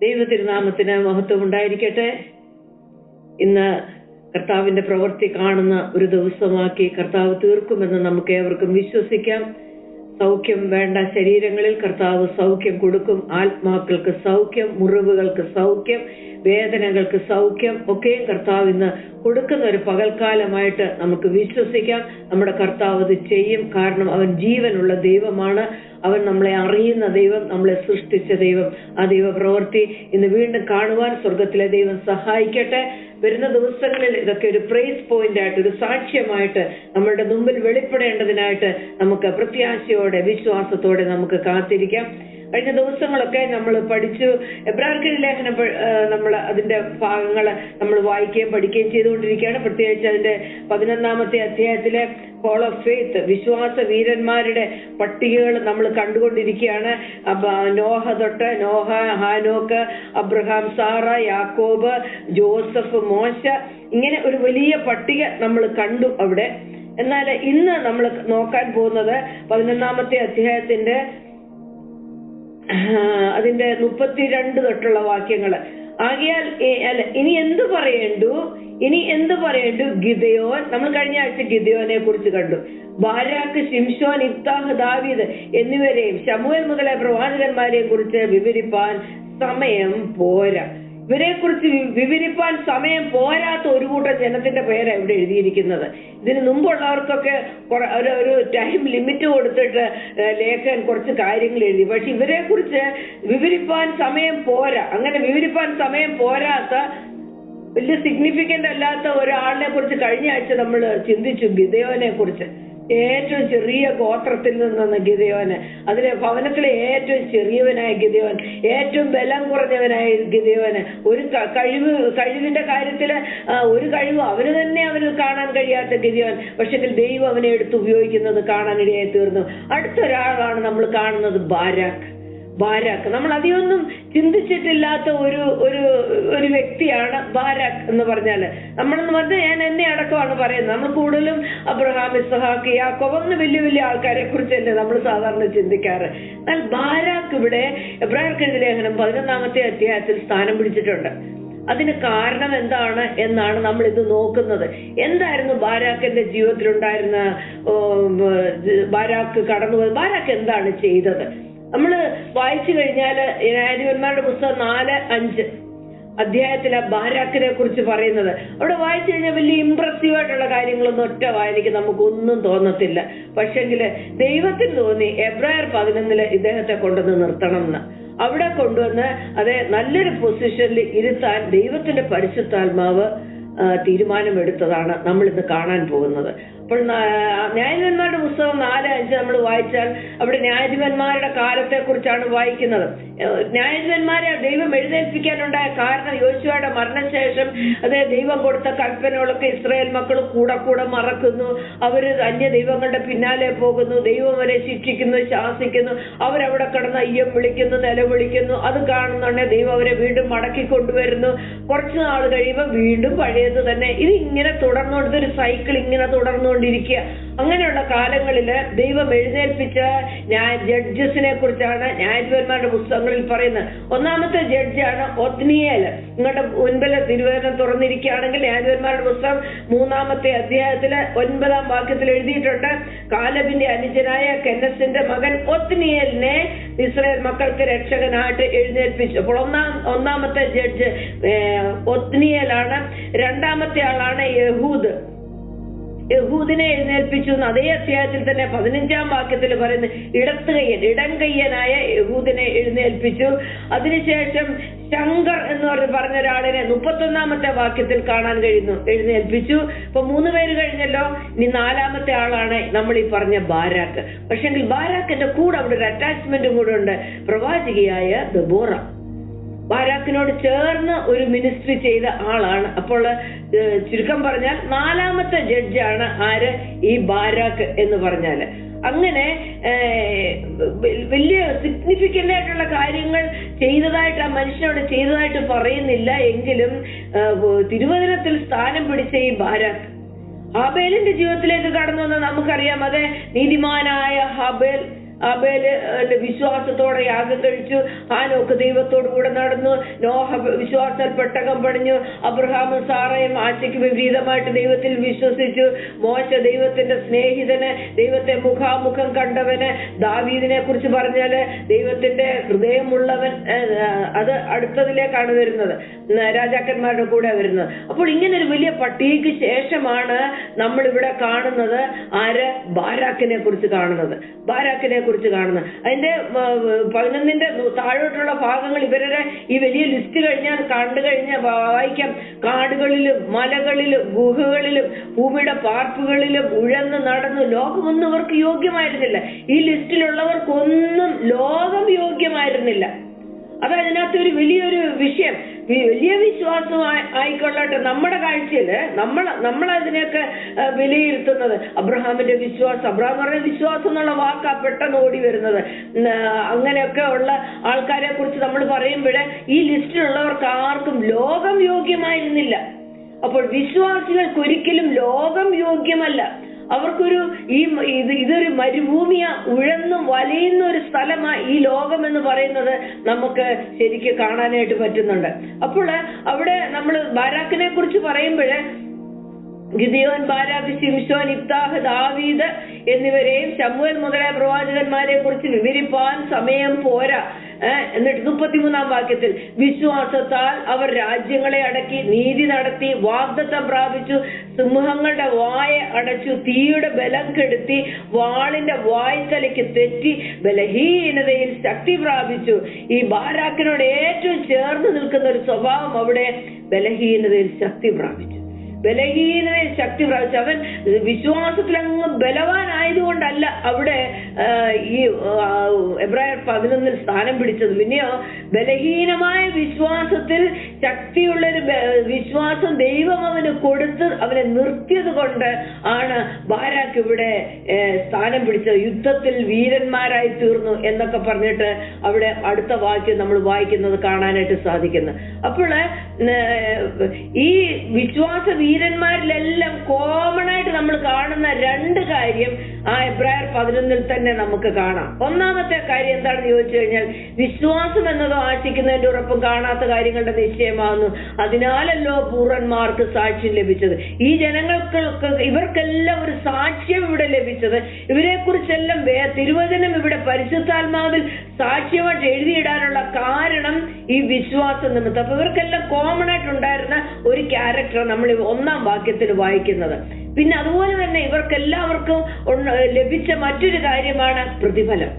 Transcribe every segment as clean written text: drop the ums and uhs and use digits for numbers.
ദൈവതിരുനാമത്തിന് മഹത്വം ഉണ്ടായിരിക്കട്ടെ. ഇന്ന് കർത്താവിന്റെ പ്രവൃത്തി കാണുന്ന ഒരു ദിവസമാക്കി കർത്താവ് തീർക്കുമെന്ന് നമുക്ക് ഏവർക്കും വിശ്വസിക്കാം. സൗഖ്യം വേണ്ട ശരീരങ്ങളിൽ കർത്താവ് സൗഖ്യം കൊടുക്കും. ആത്മാക്കൾക്ക് സൗഖ്യം, മുറിവുകൾക്ക് സൗഖ്യം, വേദനകൾക്ക് സൗഖ്യം ഒക്കെയും കർത്താവ് ഇന്ന് കൊടുക്കുന്ന ഒരു പകൽക്കാലമായിട്ട് നമുക്ക് വിശ്വസിക്കാം. നമ്മുടെ കർത്താവ് അത് ചെയ്യും. കാരണം അവൻ ജീവനുള്ള ദൈവമാണ്. അവൻ നമ്മളെ അറിയുന്ന ദൈവം, നമ്മളെ സൃഷ്ടിച്ച ദൈവം. ആ ദൈവപ്രവൃത്തി ഇന്ന് വീണ്ടും കാണുവാൻ സ്വർഗത്തിലെ ദൈവം സഹായിക്കട്ടെ. വരുന്ന ദിവസങ്ങളിൽ ഇതൊക്കെ ഒരു പ്രൈസ് പോയിന്റ് ആയിട്ട്, ഒരു സാക്ഷ്യമായിട്ട് നമ്മളുടെ മുമ്പിൽ വെളിപ്പെടേണ്ടതിനായിട്ട് നമുക്ക് പ്രത്യാശയോടെ വിശ്വാസത്തോടെ നമുക്ക് കാത്തിരിക്കാം. കഴിഞ്ഞ ദിവസങ്ങളൊക്കെ നമ്മൾ പഠിച്ചു. എബ്രായർക്കെഴുതിയ ലേഖനം നമ്മൾ അതിന്റെ ഭാഗങ്ങൾ നമ്മൾ വായിക്കുകയും പഠിക്കുകയും ചെയ്തുകൊണ്ടിരിക്കുകയാണ്. പ്രത്യേകിച്ച് അതിന്റെ 11-ാമത്തെ അധ്യായത്തിലെ കോൾ ഓഫ് ഫെയ്ത്ത്, വിശ്വാസ വീരന്മാരുടെ പട്ടികകൾ നമ്മൾ കണ്ടുകൊണ്ടിരിക്കുകയാണ്. നോഹ തൊട്ട് നോഹ, ഹാനോക്ക്, അബ്രഹാം, സാറ, യാക്കോബ്, ജോസഫ്, മോശ, ഇങ്ങനെ ഒരു വലിയ പട്ടിക നമ്മൾ കണ്ടു അവിടെ. എന്നാൽ ഇന്ന് നമ്മൾ നോക്കാൻ പോകുന്നത് 11-ാമത്തെ അധ്യായത്തിന്റെ അതിന്റെ 32 തൊട്ടുള്ള വാക്യങ്ങള്. ആകയാൽ ഇനി എന്ത് പറയേണ്ടു ഗിദെയോൻ. നമ്മൾ കഴിഞ്ഞ ആഴ്ച ഗിദെയോനെ കുറിച്ച് കണ്ടു. ബാരാക്ക്, ശിംശോൻ, ഇഫ്താഹ്, ദാവീദ് എന്നിവരെയും ശമൂവേൽ മുതലായ പ്രവാചകന്മാരെയും കുറിച്ച് വിവരിപ്പാൻ സമയം പോരാ. ഇവരെ കുറിച്ച് വിവരിപ്പാൻ സമയം പോരാത്ത ഒരു കൂട്ടം ജനത്തിന്റെ പേരാണ് ഇവിടെ എഴുതിയിരിക്കുന്നത്. ഇതിന് മുമ്പുള്ളവർക്കൊക്കെ ഒരു ടൈം ലിമിറ്റ് കൊടുത്തിട്ട് ലേഖകൻ കുറച്ച് കാര്യങ്ങൾ എഴുതി. പക്ഷെ ഇവരെ കുറിച്ച് വിവരിപ്പാൻ സമയം പോരാ. അങ്ങനെ വിവരിപ്പാൻ സമയം പോരാത്ത, വലിയ സിഗ്നിഫിക്കന്റ് അല്ലാത്ത ഒരാളിനെ കുറിച്ച് കഴിഞ്ഞ ആഴ്ച നമ്മൾ ചിന്തിച്ചു. ഗിദെയോനെ കുറിച്ച്. ഏറ്റവും ചെറിയ ഗോത്രത്തിൽ നിന്ന ഗിദെയോന്, അതിലെ ഭവനത്തിലെ ഏറ്റവും ചെറിയവനായ ഗിദെയോൻ, ഏറ്റവും ബലം കുറഞ്ഞവനായ ഗിദെയോന്, ഒരു കഴിവിന്റെ കാര്യത്തില് ഒരു കഴിവ് അവന് കാണാൻ കഴിയാത്ത ഗിദെയോൻ, പക്ഷെ ദൈവം അവനെ എടുത്ത് ഉപയോഗിക്കുന്നത് കാണാനിടയായി തീർന്നു. അടുത്തൊരാളാണ് നമ്മൾ കാണുന്നത്, ബാരാക്ക്. നമ്മൾ അധികമൊന്നും ചിന്തിച്ചിട്ടില്ലാത്ത ഒരു വ്യക്തിയാണ് ബാരാക്ക് എന്ന് പറഞ്ഞാല്. നമ്മളെന്ന് പറഞ്ഞാൽ ഞാൻ എന്നെ അടക്കമാണ് പറയുന്നത്. നമ്മൾ കൂടുതലും അബ്രഹാം, ഇസ്ഹാക്ക്, യാക്കോബ്, ഒന്ന് വലിയ വലിയ ആൾക്കാരെ കുറിച്ചല്ലേ നമ്മൾ സാധാരണ ചിന്തിക്കാറ്. എന്നാൽ ബാരാക്ക് ഇവിടെ എബ്രായർക്കെഴുതിയ ലേഖനം 11-ാമത്തെ അധ്യായത്തിൽ സ്ഥാനം പിടിച്ചിട്ടുണ്ട്. അതിന് കാരണം എന്താണ് എന്നാണ് നമ്മൾ ഇത് നോക്കുന്നത്. എന്തായിരുന്നു ബാരാക്കിന്റെ ജീവിതത്തിലുണ്ടായിരുന്ന, ബാരാക്ക് കടന്നുപോയത്, ബാരാക്ക് എന്താണ് ചെയ്തത്? നമ്മൾ വായിച്ചു കഴിഞ്ഞാല് ന്യായാധിപന്മാരുടെ പുസ്തകം 4-5 അധ്യായത്തിലെ ബാരാക്കിനെ കുറിച്ച് പറയുന്നത്. അവിടെ വായിച്ചു കഴിഞ്ഞാൽ വലിയ ഇംപ്രസീവ് ആയിട്ടുള്ള കാര്യങ്ങളൊന്നും ഒറ്റ വായനയ്ക്ക് നമുക്കൊന്നും തോന്നത്തില്ല. പക്ഷെങ്കില് ദൈവത്തിന് തോന്നി എബ്രായർ 11 ഇദ്ദേഹത്തെ കൊണ്ടുവന്ന് നിർത്തണം എന്ന്. അവിടെ കൊണ്ടുവന്ന് അതെ നല്ലൊരു പൊസിഷനിൽ ഇരുത്താൻ ദൈവത്തിന്റെ പരിശുദ്ധാത്മാവ് തീരുമാനമെടുത്തതാണ് നമ്മൾ ഇന്ന് കാണാൻ പോകുന്നത്. അപ്പോൾ ന്യായാധിപന്മാരുടെ പുസ്തകം 4-5 നമ്മൾ വായിച്ചാൽ അവിടെ ന്യായാധിപന്മാരുടെ കാലത്തെ കുറിച്ചാണ് വായിക്കുന്നത്. ന്യായാധിപന്മാരെ ദൈവം എഴുന്നേൽപ്പിക്കാനുണ്ടായ കാരണം, യോശുവയുടെ മരണശേഷം അതേ ദൈവം കൊടുത്ത കൽപ്പനകളൊക്കെ ഇസ്രായേൽ മക്കൾ കൂടെ മറക്കുന്നു. അവര് അന്യ ദൈവങ്ങളുടെ പിന്നാലെ പോകുന്നു. ദൈവം അവരെ ശിക്ഷിക്കുന്നു, ശാസിക്കുന്നു. അവരവിടെ കിടന്ന് അയ്യം വിളിക്കുന്നു, നിലവിളിക്കുന്നു. അത് കാണുന്നുണ്ടെ ദൈവം അവരെ വീണ്ടും മടക്കി കൊണ്ടുവരുന്നു. കുറച്ചു നാൾ കഴിയുമ്പോൾ വീണ്ടും പഴയത് തന്നെ. ഇത് ഇങ്ങനെ തുടർന്നുകൊണ്ട് ഒരു സൈക്കിൾ ഇങ്ങനെ തുടർന്നുകൊണ്ടിരിക്കുക. അങ്ങനെയുള്ള കാലങ്ങളില് ദൈവം എഴുന്നേൽപ്പിച്ച ജഡ്ജസിനെ കുറിച്ചാണ് ന്യായാധിപന്മാരുടെ പുസ്തകങ്ങളിൽ പറയുന്നത്. 1-ാമത്തെ ജഡ്ജാണ് ഒത്നിയേൽ. നിങ്ങളുടെ മുൻപിൽ തിരുവചനം തുറന്നിരിക്കുകയാണെങ്കിൽ ന്യായാധിപന്മാരുടെ പുസ്തകം 3-ാമത്തെ അധ്യായത്തില് 9-ാം വാക്യത്തിൽ എഴുതിയിട്ടുണ്ട്. കാലബിന്റെ അനുജനായ കെന്നസിന്റെ മകൻ ഒത്നിയേലിനെ ഇസ്രായേൽ മക്കൾക്ക് രക്ഷകനായിട്ട് എഴുന്നേൽപ്പിച്ചു. അപ്പോൾ ഒന്നാമത്തെ ജഡ്ജ് ഒത്നിയേലാണ്. 2-ാമത്തെ ആളാണ് യഹൂദിനെ എഴുന്നേൽപ്പിച്ചു. അതേ അധ്യായത്തിൽ തന്നെ 15-ാം വാക്യത്തിൽ പറയുന്നത് ഇടംകയ്യനായ യഹൂദിനെ എഴുന്നേൽപ്പിച്ചു. അതിനുശേഷം ശങ്കർ എന്ന് പറഞ്ഞ ഒരാളിനെ 31-ാമത്തെ വാക്യത്തിൽ കാണാൻ കഴിയുന്നു, എഴുന്നേൽപ്പിച്ചു. ഇപ്പൊ 3 പേര് കഴിഞ്ഞല്ലോ. ഇനി 4-ാമത്തെ ആളാണ് നമ്മൾ ഈ പറഞ്ഞ ബാരാക്ക്. പക്ഷെങ്കിൽ ബാരാക്കിന്റെ കൂടെ അവിടെ ഒരു അറ്റാച്ച്മെന്റും കൂടെ ഉണ്ട്, പ്രവാചകിയായ ദെബോറ. ബാരാക്കിനോട് ചേർന്ന് ഒരു മിനിസ്ട്രി ചെയ്ത ആളാണ്. അപ്പോൾ ചുരുക്കം പറഞ്ഞാൽ 4-ാമത്തെ ജഡ്ജാണ് ആര്? ഈ ബാരാക്ക് എന്ന് പറഞ്ഞാല്. അങ്ങനെ വലിയ സിഗ്നിഫിക്കന്റ് ആയിട്ടുള്ള കാര്യങ്ങൾ ചെയ്തതായിട്ട് ആ മനുഷ്യനോട് ചെയ്തതായിട്ട് പറയുന്നില്ല. എങ്കിലും തിരുവചനത്തിൽ സ്ഥാനം പിടിച്ച ഈ ബാരാക്ക് ഹാബേലിന്റെ ജീവിതത്തിലേക്ക് കടന്നു വന്ന നമുക്കറിയാം. അതെ, നീതിമാനായ ഹാബേൽ ആബേല് വിശ്വാസത്തോടെ യാഗം കഴിച്ചു. ഹാനോക്ക് ദൈവത്തോടു കൂടെ നടന്നു. നോഹ വിശ്വാസത്തിൽ പെട്ടകം പണിഞ്ഞു. അബ്രഹാമും സാറയും ആശയ്ക്ക് വിപരീതമായിട്ട് ദൈവത്തിൽ വിശ്വസിച്ചു. മോശ ദൈവത്തിന്റെ സ്നേഹിതന്, ദൈവത്തെ മുഖാമുഖം കണ്ടവന്. ദാവീദിനെ കുറിച്ച് പറഞ്ഞാല് ദൈവത്തിന്റെ ഹൃദയമുള്ളവൻ. അത് അടുത്തതിലേക്കാണ് വരുന്നത്, രാജാക്കന്മാരുടെ കൂടെ വരുന്നത്. അപ്പോൾ ഇങ്ങനെ ഒരു വലിയ പട്ടികയ്ക്ക് ശേഷമാണ് നമ്മൾ ഇവിടെ കാണുന്നത് ബാരാക്കിനെ കുറിച്ച് കാണുന്നത്. അതിന്റെ 11ന്റെ താഴോട്ടുള്ള ഭാഗങ്ങൾ ഇവരുടെ ഈ വലിയ ലിസ്റ്റ് കണ്ടു കഴിഞ്ഞാൽ വായിക്കാം. കാടുകളിലും മലകളിലും ഗുഹകളിലും ഭൂമിയുടെ പാർപ്പുകളിലും ഉഴന്ന് നടന്നു. ലോകമൊന്നും ഇവർക്ക് യോഗ്യമായിരുന്നില്ല. ഈ ലിസ്റ്റിലുള്ളവർക്കൊന്നും ലോകം യോഗ്യമായിരുന്നില്ല. അത് അതിനകത്ത് ഒരു വലിയൊരു വിഷയം. വലിയ വിശ്വാസം ആയിക്കൊള്ളട്ടെ, നമ്മുടെ കാഴ്ചയില് നമ്മൾ അതിനെയൊക്കെ വിലയിരുത്തുന്നത് അബ്രഹാമിന്റെ വിശ്വാസം. അബ്രഹാം പറഞ്ഞ വിശ്വാസം എന്നുള്ള വാക്കാ പെട്ടെന്ന് ഓടി വരുന്നത്. അങ്ങനെയൊക്കെ ഉള്ള ആൾക്കാരെ കുറിച്ച് നമ്മൾ പറയുമ്പോഴേ ഈ ലിസ്റ്റിലുള്ളവർക്ക് ആർക്കും ലോകം യോഗ്യമായിരുന്നില്ല. അപ്പോൾ വിശ്വാസികൾക്ക് ഒരിക്കലും ലോകം യോഗ്യമല്ല. അവർക്കൊരു ഇതൊരു മരുഭൂമിയാ, ഉഴന്നു വലയുന്ന ഒരു സ്ഥലമാ ഈ ലോകം എന്ന് പറയുന്നത് നമുക്ക് ശരിക്കും കാണാനായിട്ട് പറ്റുന്നുണ്ട്. അപ്പോൾ അവിടെ നമ്മൾ ബാരാക്കിനെ കുറിച്ച് പറയുമ്പോഴേ ഗിദെയോൻ, ബാരാക്ക്, ശിംശോൻ, ഇഫ്താഹ്, ദാവീദ് എന്നിവരെയും ശമൂവേൽ മുതലായ പ്രവാചകന്മാരെ കുറിച്ച് വിവരിപ്പാൻ സമയം പോരാ. എന്നിട്ട് 33-ാം വാക്യത്തിൽ വിശ്വാസത്താൽ അവർ രാജ്യങ്ങളെ അടക്കി, നീതി നടത്തി, വാഗ്ദത്തം പ്രാപിച്ചു, സിംഹങ്ങളുടെ വായ അടച്ചു, തീയുടെ ബലം കെടുത്തി, വാളിന്റെ വായ്ത്തലയ്ക്ക് തെറ്റി, ബലഹീനതയിൽ ശക്തി പ്രാപിച്ചു. ഈ ബാരാക്കിനോട് ഏറ്റവും ചേർന്ന് നിൽക്കുന്ന ഒരു സ്വഭാവം അവിടെ ബലഹീനതയിൽ ശക്തി പ്രാപിച്ചു. അവൻ വിശ്വാസത്തിൽ അങ്ങ് ബലവാനായതുകൊണ്ടല്ല അവിടെ ഈ എബ്രായർ 11 സ്ഥാനം പിടിച്ചത്. പിന്നെയോ ബലഹീനമായ വിശ്വാസത്തിൽ ശക്തിയുള്ളൊരു വിശ്വാസം ദൈവം അവന് കൊടുത്ത് അവനെ നിർത്തിയത് കൊണ്ട് ആണ് ബാരാക്ക് ഇവിടെ സ്ഥാനം പിടിച്ചത്. യുദ്ധത്തിൽ വീരന്മാരായി തീർന്നു എന്നൊക്കെ പറഞ്ഞിട്ട് അവിടെ അടുത്ത വാക്യം നമ്മൾ വായിക്കുന്നത് കാണാനായിട്ട് സാധിക്കുന്നു. അപ്പോൾ ഈ വിശ്വാസ വീരന്മാരിലെല്ലാം കോമൺ ആയിട്ട് നമ്മൾ കാണുന്ന രണ്ട് കാര്യം ആ എബ്രായർ 11 തന്നെ നമുക്ക് കാണാം. ഒന്നാമത്തെ കാര്യം എന്താണെന്ന് ചോദിച്ചു കഴിഞ്ഞാൽ, വിശ്വാസം എന്നതോ ആശിക്കുന്നതിന്റെ ഉറപ്പും കാണാത്ത കാര്യങ്ങളുടെ നിശ്ചയമാകുന്നു, അതിനാലല്ലോ പൂർവന്മാർക്ക് സാക്ഷ്യം ലഭിച്ചത്. ഈ ഇവർക്കെല്ലാം ഒരു സാക്ഷ്യം ഇവിടെ ലഭിച്ചത്. ഇവരെ കുറിച്ചെല്ലാം തിരുവചനം ഇവിടെ പരിശുദ്ധാത്മാവിൽ സാക്ഷ്യമായിട്ട് എഴുതിയിടാനുള്ള കാരണം ഈ വിശ്വാസം നിമിത്തം. അപ്പൊ ഇവർക്കെല്ലാം കോമൺ ആയിട്ടുണ്ടായിരുന്ന ഒരു ക്യാരക്ടർ നമ്മൾ 1-ാം വാക്യത്തിൽ വായിക്കുന്നത്. പിന്നെ അതുപോലെ തന്നെ ഇവർക്കെല്ലാവർക്കും ലഭിച്ച മറ്റൊരു കാര്യമാണ് പ്രതിഫലം.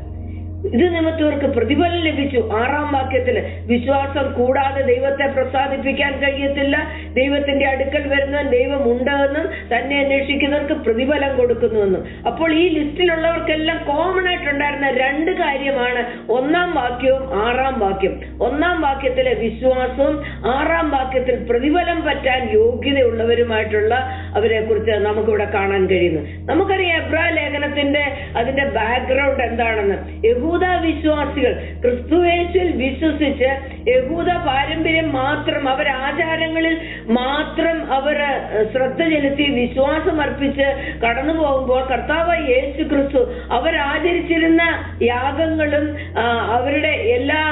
ഇത് നിമിത്തം ഇവർക്ക് പ്രതിഫലം ലഭിച്ചു. 6-ാം വാക്യത്തില് വിശ്വാസം കൂടാതെ ദൈവത്തെ പ്രസാദിപ്പിക്കാൻ കഴിയത്തില്ല, ദൈവത്തിന്റെ അടുക്കൽ വരുന്നവൻ ദൈവം ഉണ്ടെന്നും തന്നെ അന്വേഷിക്കുന്നവർക്ക് പ്രതിഫലം കൊടുക്കുന്നുവെന്നും. അപ്പോൾ ഈ ലിസ്റ്റിലുള്ളവർക്കെല്ലാം കോമൺ ആയിട്ടുണ്ടായിരുന്ന രണ്ട് കാര്യമാണ് 1-ാം വാക്യവും 6-ാം വാക്യം. 1-ാം വാക്യത്തിലെ വിശ്വാസവും 6-ാം വാക്യത്തിൽ പ്രതിഫലം പറ്റാൻ യോഗ്യതയുള്ളവരുമായിട്ടുള്ള അവരെ കുറിച്ച് നമുക്കിവിടെ കാണാൻ കഴിയുന്നു. നമുക്കറിയാം എബ്രായ ലേഖനത്തിന്റെ അതിന്റെ ബാക്ക്ഗ്രൗണ്ട് എന്താണെന്ന്. യഹൂദ വിശ്വാസികൾ ക്രിസ്തുയേശുവിൽ വിശ്വസിച്ച് യഹൂദ പാരമ്പര്യം മാത്രം, അവർ ആചാരങ്ങളിൽ മാത്രം അവർ ശ്രദ്ധ ചെലുത്തി വിശ്വാസം അർപ്പിച്ച് കടന്നു പോകുമ്പോൾ കർത്താവ് യേശു ക്രിസ്തു അവരാചരിച്ചിരുന്ന യാഗങ്ങളും അവരുടെ എല്ലാ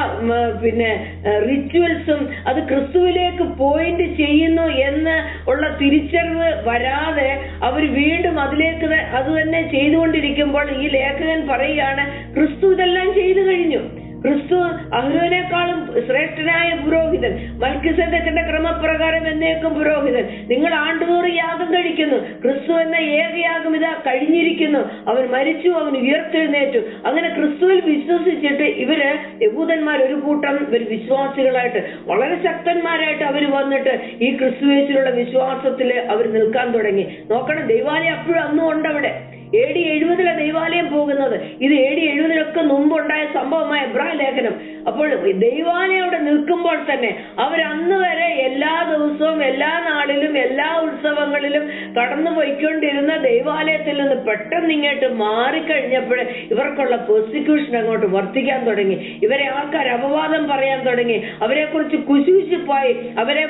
റിച്വൽസും അത് ക്രിസ്തുവിലേക്ക് പോയിന്റ് ചെയ്യുന്നു എന്ന് ഉള്ള തിരിച്ചറിവ് വരാതെ അവർ വീണ്ടും അതിലേക്ക് അത് തന്നെ ചെയ്തുകൊണ്ടിരിക്കുമ്പോൾ ഈ ലേഖകൻ പറയുകയാണ്, ക്രിസ്തു ഇതെല്ലാം ചെയ്തു കഴിഞ്ഞു. ക്രിസ്തു അഹ്റോനേക്കാളും ശ്രേഷ്ഠനായ പുരോഹിതൻ, മൽക്കിസേദെക്കിന്റെ ക്രമപ്രകാരം എന്നേക്കും പുരോഹിതൻ. നിങ്ങൾ ആണ്ടുതോറും യാഗം കഴിക്കുന്നു. ക്രിസ്തു എന്ന ഏകയാഗം ഇതാ കഴിഞ്ഞിരിക്കുന്നു. അവൻ മരിച്ചു, അവൻ ഉയർത്തെഴുന്നേറ്റു. അങ്ങനെ ക്രിസ്തുവിൽ വിശ്വസിച്ചിട്ട് ഇവര് യഹൂദന്മാർ ഒരു കൂട്ടം വിശ്വാസികളായിട്ട് വളരെ ശക്തന്മാരായിട്ട് അവർ വന്നിട്ട് ഈ ക്രിസ്തുവേശുവിലുള്ള വിശ്വാസത്തിൽ അവർ നിൽക്കാൻ തുടങ്ങി. നോക്കണം, ദൈവാലയം അപ്പോഴും അന്നും ഉണ്ട് അവിടെ. AD 70 ദൈവാലയം പോകുന്നത്. ഇത് AD 70 മുമ്പുണ്ടായ സംഭവമായ എബ്രായ ലേഖനം. അപ്പോൾ ദൈവാലയം അവിടെ നിൽക്കുമ്പോൾ തന്നെ അവർ അന്ന് വരെ എല്ലാ ദിവസവും എല്ലാ നാളിലും എല്ലാ ഉത്സവങ്ങളിലും കടന്നു പോയിക്കൊണ്ടിരുന്ന ദൈവാലയത്തിൽ നിന്ന് പെട്ടെന്ന് ഇങ്ങോട്ട് മാറിക്കഴിഞ്ഞപ്പോൾ ഇവർക്കുള്ള പെർസിക്യൂഷൻ അങ്ങോട്ട് വർദ്ധിക്കാൻ തുടങ്ങി. ഇവരെ ആൾക്കാർ അപവാദം പറയാൻ തുടങ്ങി. അവരെ കുറിച്ച് കുശുശുപ്പായി, അവരെ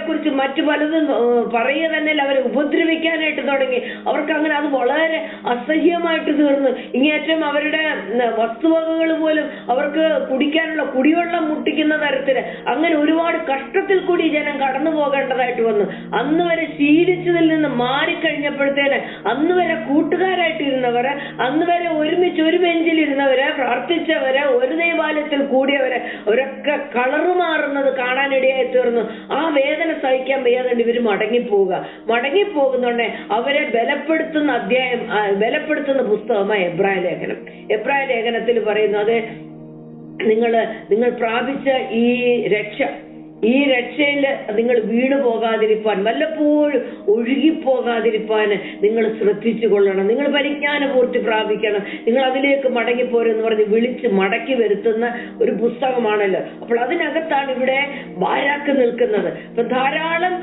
കുറിച്ച് മറ്റു പലതും പറയുക തന്നെ അവരെ ഉപദ്രവിക്കാനായിട്ട് തുടങ്ങി. അവർക്ക് അങ്ങനെ അത് വളരെ വളരെ അസഹ്യമായിട്ട് തീർന്നു. ഇങ്ങേറ്റം അവരുടെ വസ്തുവകകൾ പോലും അവർക്ക് കുടിക്കാനുള്ള കുടിവെള്ളം മുട്ടിക്കുന്ന തരത്തില് അങ്ങനെ ഒരുപാട് കഷ്ടത്തിൽ കൂടി ജനം കടന്നു പോകേണ്ടതായിട്ട് വന്നു. അന്ന് വരെ ശീലിച്ചതിൽ നിന്ന് മാറിക്കഴിഞ്ഞപ്പോഴത്തേന് അന്ന് വരെ കൂട്ടുകാരായിട്ടിരുന്നവര്, അന്ന് വരെ ഒരുമിച്ച് ഒരു ബെഞ്ചിലിരുന്നവര്, പ്രാർത്ഥിച്ചവര്, ഒരു ദൈവാലയത്തിൽ കൂടിയവര് അവരൊക്കെ കളറ് മാറുന്നത് കാണാനിടയായി തീർന്നു. ആ വേദന സഹിക്കാൻ വയ്യാതെ ഇവര് മടങ്ങിപ്പോകുന്നുണ്ട്. അവരെ ബലപ്പെടുത്തുന്ന ബലപ്പെടുത്തുന്ന പുസ്തകമായ എബ്രായ ലേഖനം. എബ്രായ ലേഖനത്തിൽ പറയുന്നു, അത് നിങ്ങൾ പ്രാപിച്ച ഈ രക്ഷയിൽ നിങ്ങൾ വീണു പോകാതിരിപ്പാൻ, വല്ലപ്പോഴും ഒഴുകിപ്പോകാതിരിപ്പാൻ നിങ്ങൾ ശ്രദ്ധിച്ചു കൊള്ളണം. നിങ്ങൾ പരിജ്ഞാനപൂർത്തി പ്രാപിക്കണം. നിങ്ങൾ അതിലേക്ക് മടങ്ങിപ്പോരെന്ന് പറഞ്ഞ് വിളിച്ച് മടക്കി വരുത്തുന്ന ഒരു പുസ്തകമാണല്ലോ. അപ്പോൾ അതിനകത്താണ് ഇവിടെ ബാരാക്ക് നിൽക്കുന്നത്. അപ്പൊ ധാരാളം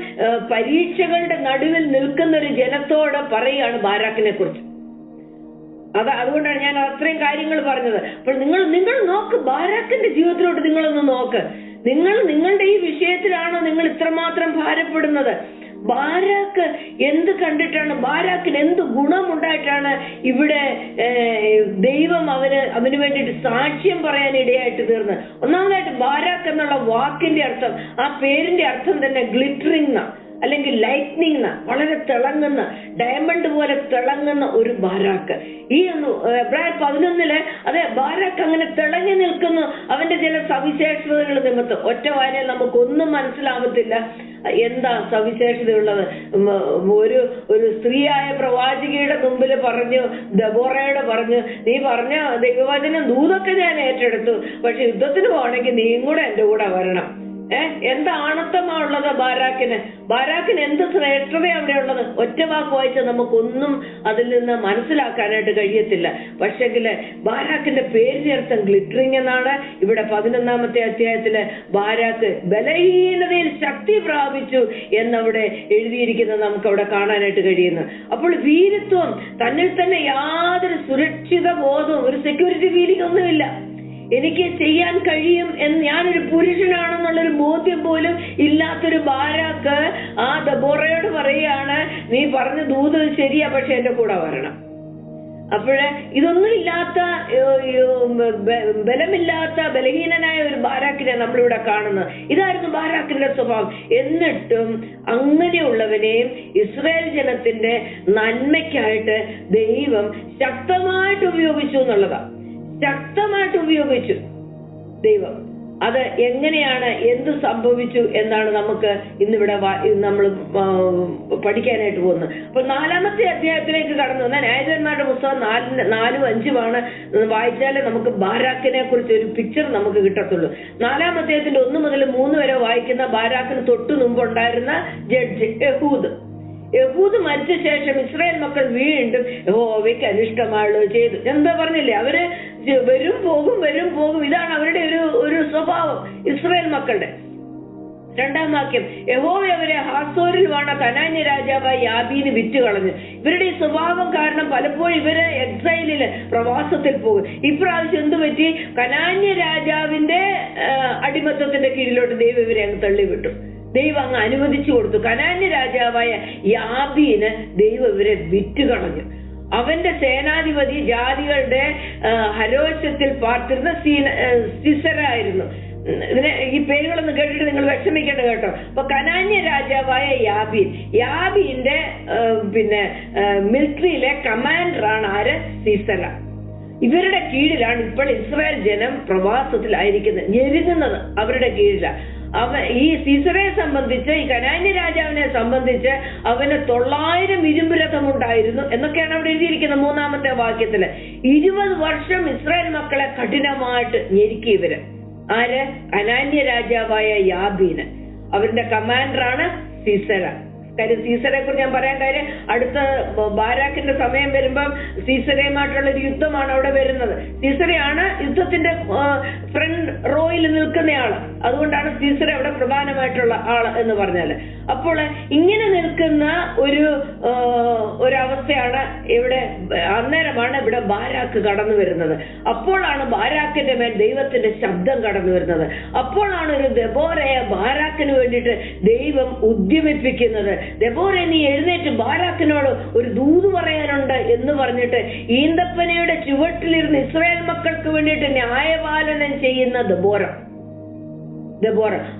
പരീക്ഷകളുടെ നടുവിൽ നിൽക്കുന്ന ഒരു ജനത്തോട് പറയുകയാണ് ബാരാക്കിനെ കുറിച്ച്. അതുകൊണ്ടാണ് ഞാൻ അത്രയും കാര്യങ്ങൾ പറഞ്ഞത്. അപ്പോൾ നിങ്ങൾ നോക്ക്, ബാരാക്കിന്റെ ജീവിതത്തിലോട്ട് നിങ്ങളൊന്ന് നോക്ക്. നിങ്ങളുടെ ഈ വിഷയത്തിലാണോ നിങ്ങൾ ഇത്രമാത്രം ഭാരപ്പെടുന്നത്? ബാരാക്ക് എന്ത് കണ്ടിട്ടാണ്, ബാരാക്കിന് എന്ത് ഗുണമുണ്ടായിട്ടാണ് ഇവിടെ ദൈവം അവന് വേണ്ടിയിട്ട് സാക്ഷ്യം പറയാൻ ഇടയായിട്ട് തീർന്നത്? ഒന്നാമതായിട്ട് ബാരാക്ക് എന്നുള്ള വാക്കിന്റെ അർത്ഥം, ആ പേരിന്റെ അർത്ഥം തന്നെ ഗ്ലിറ്ററിംഗ് അല്ലെങ്കിൽ ലൈറ്റ്നിങ്, വളരെ തിളങ്ങുന്ന, ഡയമണ്ട് പോലെ തിളങ്ങുന്ന ഒരു ബാരാക്ക്. ഈ എബ്രായർ 11 അതെ, ബാരാക്ക് അങ്ങനെ തിളങ്ങി നിൽക്കുന്നു. അവന്റെ ചില സവിശേഷതകൾ നിമിത്തം ഒറ്റ വായനയിൽ നമുക്കൊന്നും മനസ്സിലാവത്തില്ല എന്താ സവിശേഷതയുള്ളത്. ഒരു സ്ത്രീയായ പ്രവാചികയുടെ മുമ്പിൽ പറഞ്ഞു, ദബോറയോട് പറഞ്ഞു, നീ പറഞ്ഞ ദൈവവചനം ദൂതൊക്കെ ഞാൻ ഏറ്റെടുത്തു, പക്ഷെ യുദ്ധത്തിന് പോകണമെങ്കിൽ നീയും കൂടെ എന്റെ കൂടെ വരണം. എന്ത് ആണത്തമാണുള്ളത് ബാരാക്കിന് എന്ത് ശ്രേഷ്ഠത അവിടെ ഉള്ളത്? ഒറ്റ വാക്ക് വായിച്ചാൽ നമുക്കൊന്നും അതിൽ നിന്ന് മനസ്സിലാക്കാനായിട്ട് കഴിയത്തില്ല. പക്ഷെങ്കില് ബാരാക്കിന്റെ പേരിന്റെ അർത്ഥം ഗ്ലിറ്ററിംഗ് എന്നാണ്. ഇവിടെ 11-ാമത്തെ അധ്യായത്തില് ബാരാക്ക് ബലഹീനതയിൽ ശക്തി പ്രാപിച്ചു എന്നവിടെ എഴുതിയിരിക്കുന്നത് നമുക്ക് അവിടെ കാണാനായിട്ട് കഴിയുന്നു. അപ്പോൾ വീരത്വം, തന്നിൽ തന്നെ യാതൊരു സുരക്ഷിത ബോധവും, ഒരു സെക്യൂരിറ്റി ഫീലിംഗ് ഒന്നുമില്ല. എനിക്ക് ചെയ്യാൻ കഴിയും എന്ന്, ഞാനൊരു പുരുഷനാണെന്നുള്ളൊരു ബോധ്യം പോലും ഇല്ലാത്തൊരു ബാരാക്ക് ആ ദബോറയോട് പറയുകയാണ്, നീ പറഞ്ഞ ദൂത് ശരിയാ, പക്ഷെ എന്റെ കൂടെ വരണം. അപ്പോഴ് ഇതൊന്നും ഇല്ലാത്ത, ബലമില്ലാത്ത, ബലഹീനനായ ഒരു ബാരാക്കിനെ നമ്മളിവിടെ കാണുന്നത്. ഇതായിരുന്നു ബാരാക്കിന്റെ സ്വഭാവം. എന്നിട്ടും അങ്ങനെയുള്ളവനെയും ഇസ്രായേൽ ജനത്തിന്റെ നന്മയ്ക്കായിട്ട് ദൈവം ശക്തമായിട്ട് ഉപയോഗിച്ചു എന്നുള്ളതാണ്. ശക്തമായിട്ട് ഉപയോഗിച്ചു ദൈവം. അത് എങ്ങനെയാണ്, എന്ത് സംഭവിച്ചു എന്നാണ് നമുക്ക് ഇന്നിവിടെ നമ്മൾ പഠിക്കാനായിട്ട് പോകുന്നത്. അപ്പൊ 4-ാമത്തെ അധ്യായത്തിലേക്ക് കടന്നു വന്നാൽ ന്യായാധിപന്മാരുടെ പുസ്തകം 4-ഉം 5-ഉമാണ് വായിച്ചാലേ നമുക്ക് ബാരാക്കിനെ കുറിച്ച് ഒരു പിക്ചർ നമുക്ക് കിട്ടത്തുള്ളൂ. 4-ാം അധ്യായത്തിന്റെ 1 മുതൽ 3 വരെ വായിക്കുന്ന ബാരാക്കിന് തൊട്ടു മുമ്പുണ്ടായിരുന്ന ജഡ്ജ് യഹൂദ് മരിച്ച ശേഷം ഇസ്രായേൽ മക്കൾ വീണ്ടും യഹോവയ്ക്ക് അനിഷ്ടമായുള്ളത് ചെയ്തു. എന്താ പറഞ്ഞില്ലേ, അവര് വരും പോകും. ഇതാണ് അവരുടെ ഒരു സ്വഭാവം ഇസ്രായേൽ മക്കളുടെ. 2-ാം വാക്യം, യഹോവ അവരെ ഹാസോരിൽ വാണ കനാന്യ രാജാവായ യാബീന് വിറ്റുകളഞ്ഞു. ഇവരുടെ ഈ സ്വഭാവം കാരണം പലപ്പോഴും ഇവര് എക്സൈലില്, പ്രവാസത്തിൽ പോകും. ഇപ്രാവശ്യം എന്ത് പറ്റി? കനാന്യ രാജാവിന്റെ അടിമത്തത്തിന്റെ കീഴിലോട്ട് ദൈവം ഇവരെ അങ്ങ് തള്ളിവിട്ടു. ദൈവം അങ്ങ് അനുവദിച്ചു കൊടുത്തു. കനാന്യ രാജാവായ യാബീന് ദൈവം ഇവരെ വിറ്റുകളഞ്ഞു. അവന്റെ സേനാധിപതി ജാതികളുടെ ഹരോശത്തിൽ പാർത്തിരുന്ന സിസറായിരുന്നു. ഈ പേരുകളൊന്നും കേട്ടിട്ട് നിങ്ങൾ വിഷമിക്കേണ്ട കേട്ടോ. അപ്പൊ കനാന്യ രാജാവായ യാബീന്റെ മിലിറ്ററിയിലെ കമാൻഡറാണ് ആര്? സിസറ. ഇവരുടെ കീഴിലാണ് ഇപ്പോൾ ഇസ്രായേൽ ജനം പ്രവാസത്തിലായിരിക്കുന്നത്, ഞെരുങ്ങുന്നത് അവരുടെ കീഴിലാണ്. ഈ സീസറയെ സംബന്ധിച്ച്, ഈ കനാന്യ രാജാവിനെ സംബന്ധിച്ച് അവന് 900 ഇരുമ്പ് രഥമുണ്ടായിരുന്നു എന്നൊക്കെയാണ് അവിടെ എഴുതിയിരിക്കുന്നത് 3-ാമത്തെ വാക്യത്തില്. 20 വർഷം ഇസ്രായേൽ മക്കളെ കഠിനമായിട്ട് ഞെരുക്കി ഇവര്. ആര്? കനാന്യ രാജാവായ യാബീന്. അവരുടെ കമാൻഡറാണ് സീസറ. കാര്യം സീസറെ കുറിച്ച് ഞാൻ പറയാൻ കാര്യം, അടുത്ത ബാരാക്കിന്റെ സമയം വരുമ്പം സീസറയുമായിട്ടുള്ള ഒരു യുദ്ധമാണ് അവിടെ വരുന്നത്. സീസറയാണ് യുദ്ധത്തിന്റെ ഫ്രണ്ട് റോയിൽ നിൽക്കുന്നയാള്. അതുകൊണ്ടാണ് സീസറ അവിടെ പ്രധാനമായിട്ടുള്ള ആള് എന്ന് പറഞ്ഞാല്. അപ്പോൾ ഇങ്ങനെ നിൽക്കുന്ന ഒരവസ്ഥയാണ് ഇവിടെ. അന്നേരമാണ് ഇവിടെ ബാരാക്ക് കടന്നു വരുന്നത്. അപ്പോഴാണ് ബാരാക്കിന്റെ മേൽ ദൈവത്തിന്റെ ശബ്ദം കടന്നു വരുന്നത്. അപ്പോഴാണ് ഒരു ദെബോരയെ ബാരാക്കിന് വേണ്ടിയിട്ട് ദൈവം ഉദ്യമിപ്പിക്കുന്നത്. ദെബോറെ നീ എഴുന്നേറ്റ് ബാരാക്കിനോട് ഒരു ദൂത് പറയാനുണ്ട് എന്ന് പറഞ്ഞിട്ട് ഈന്തപ്പനയുടെ ചുവട്ടിലിരുന്ന് ഇസ്രായേൽ മക്കൾക്ക് വേണ്ടിയിട്ട് ന്യായപാലനം ചെയ്യുന്ന ദെബോറ.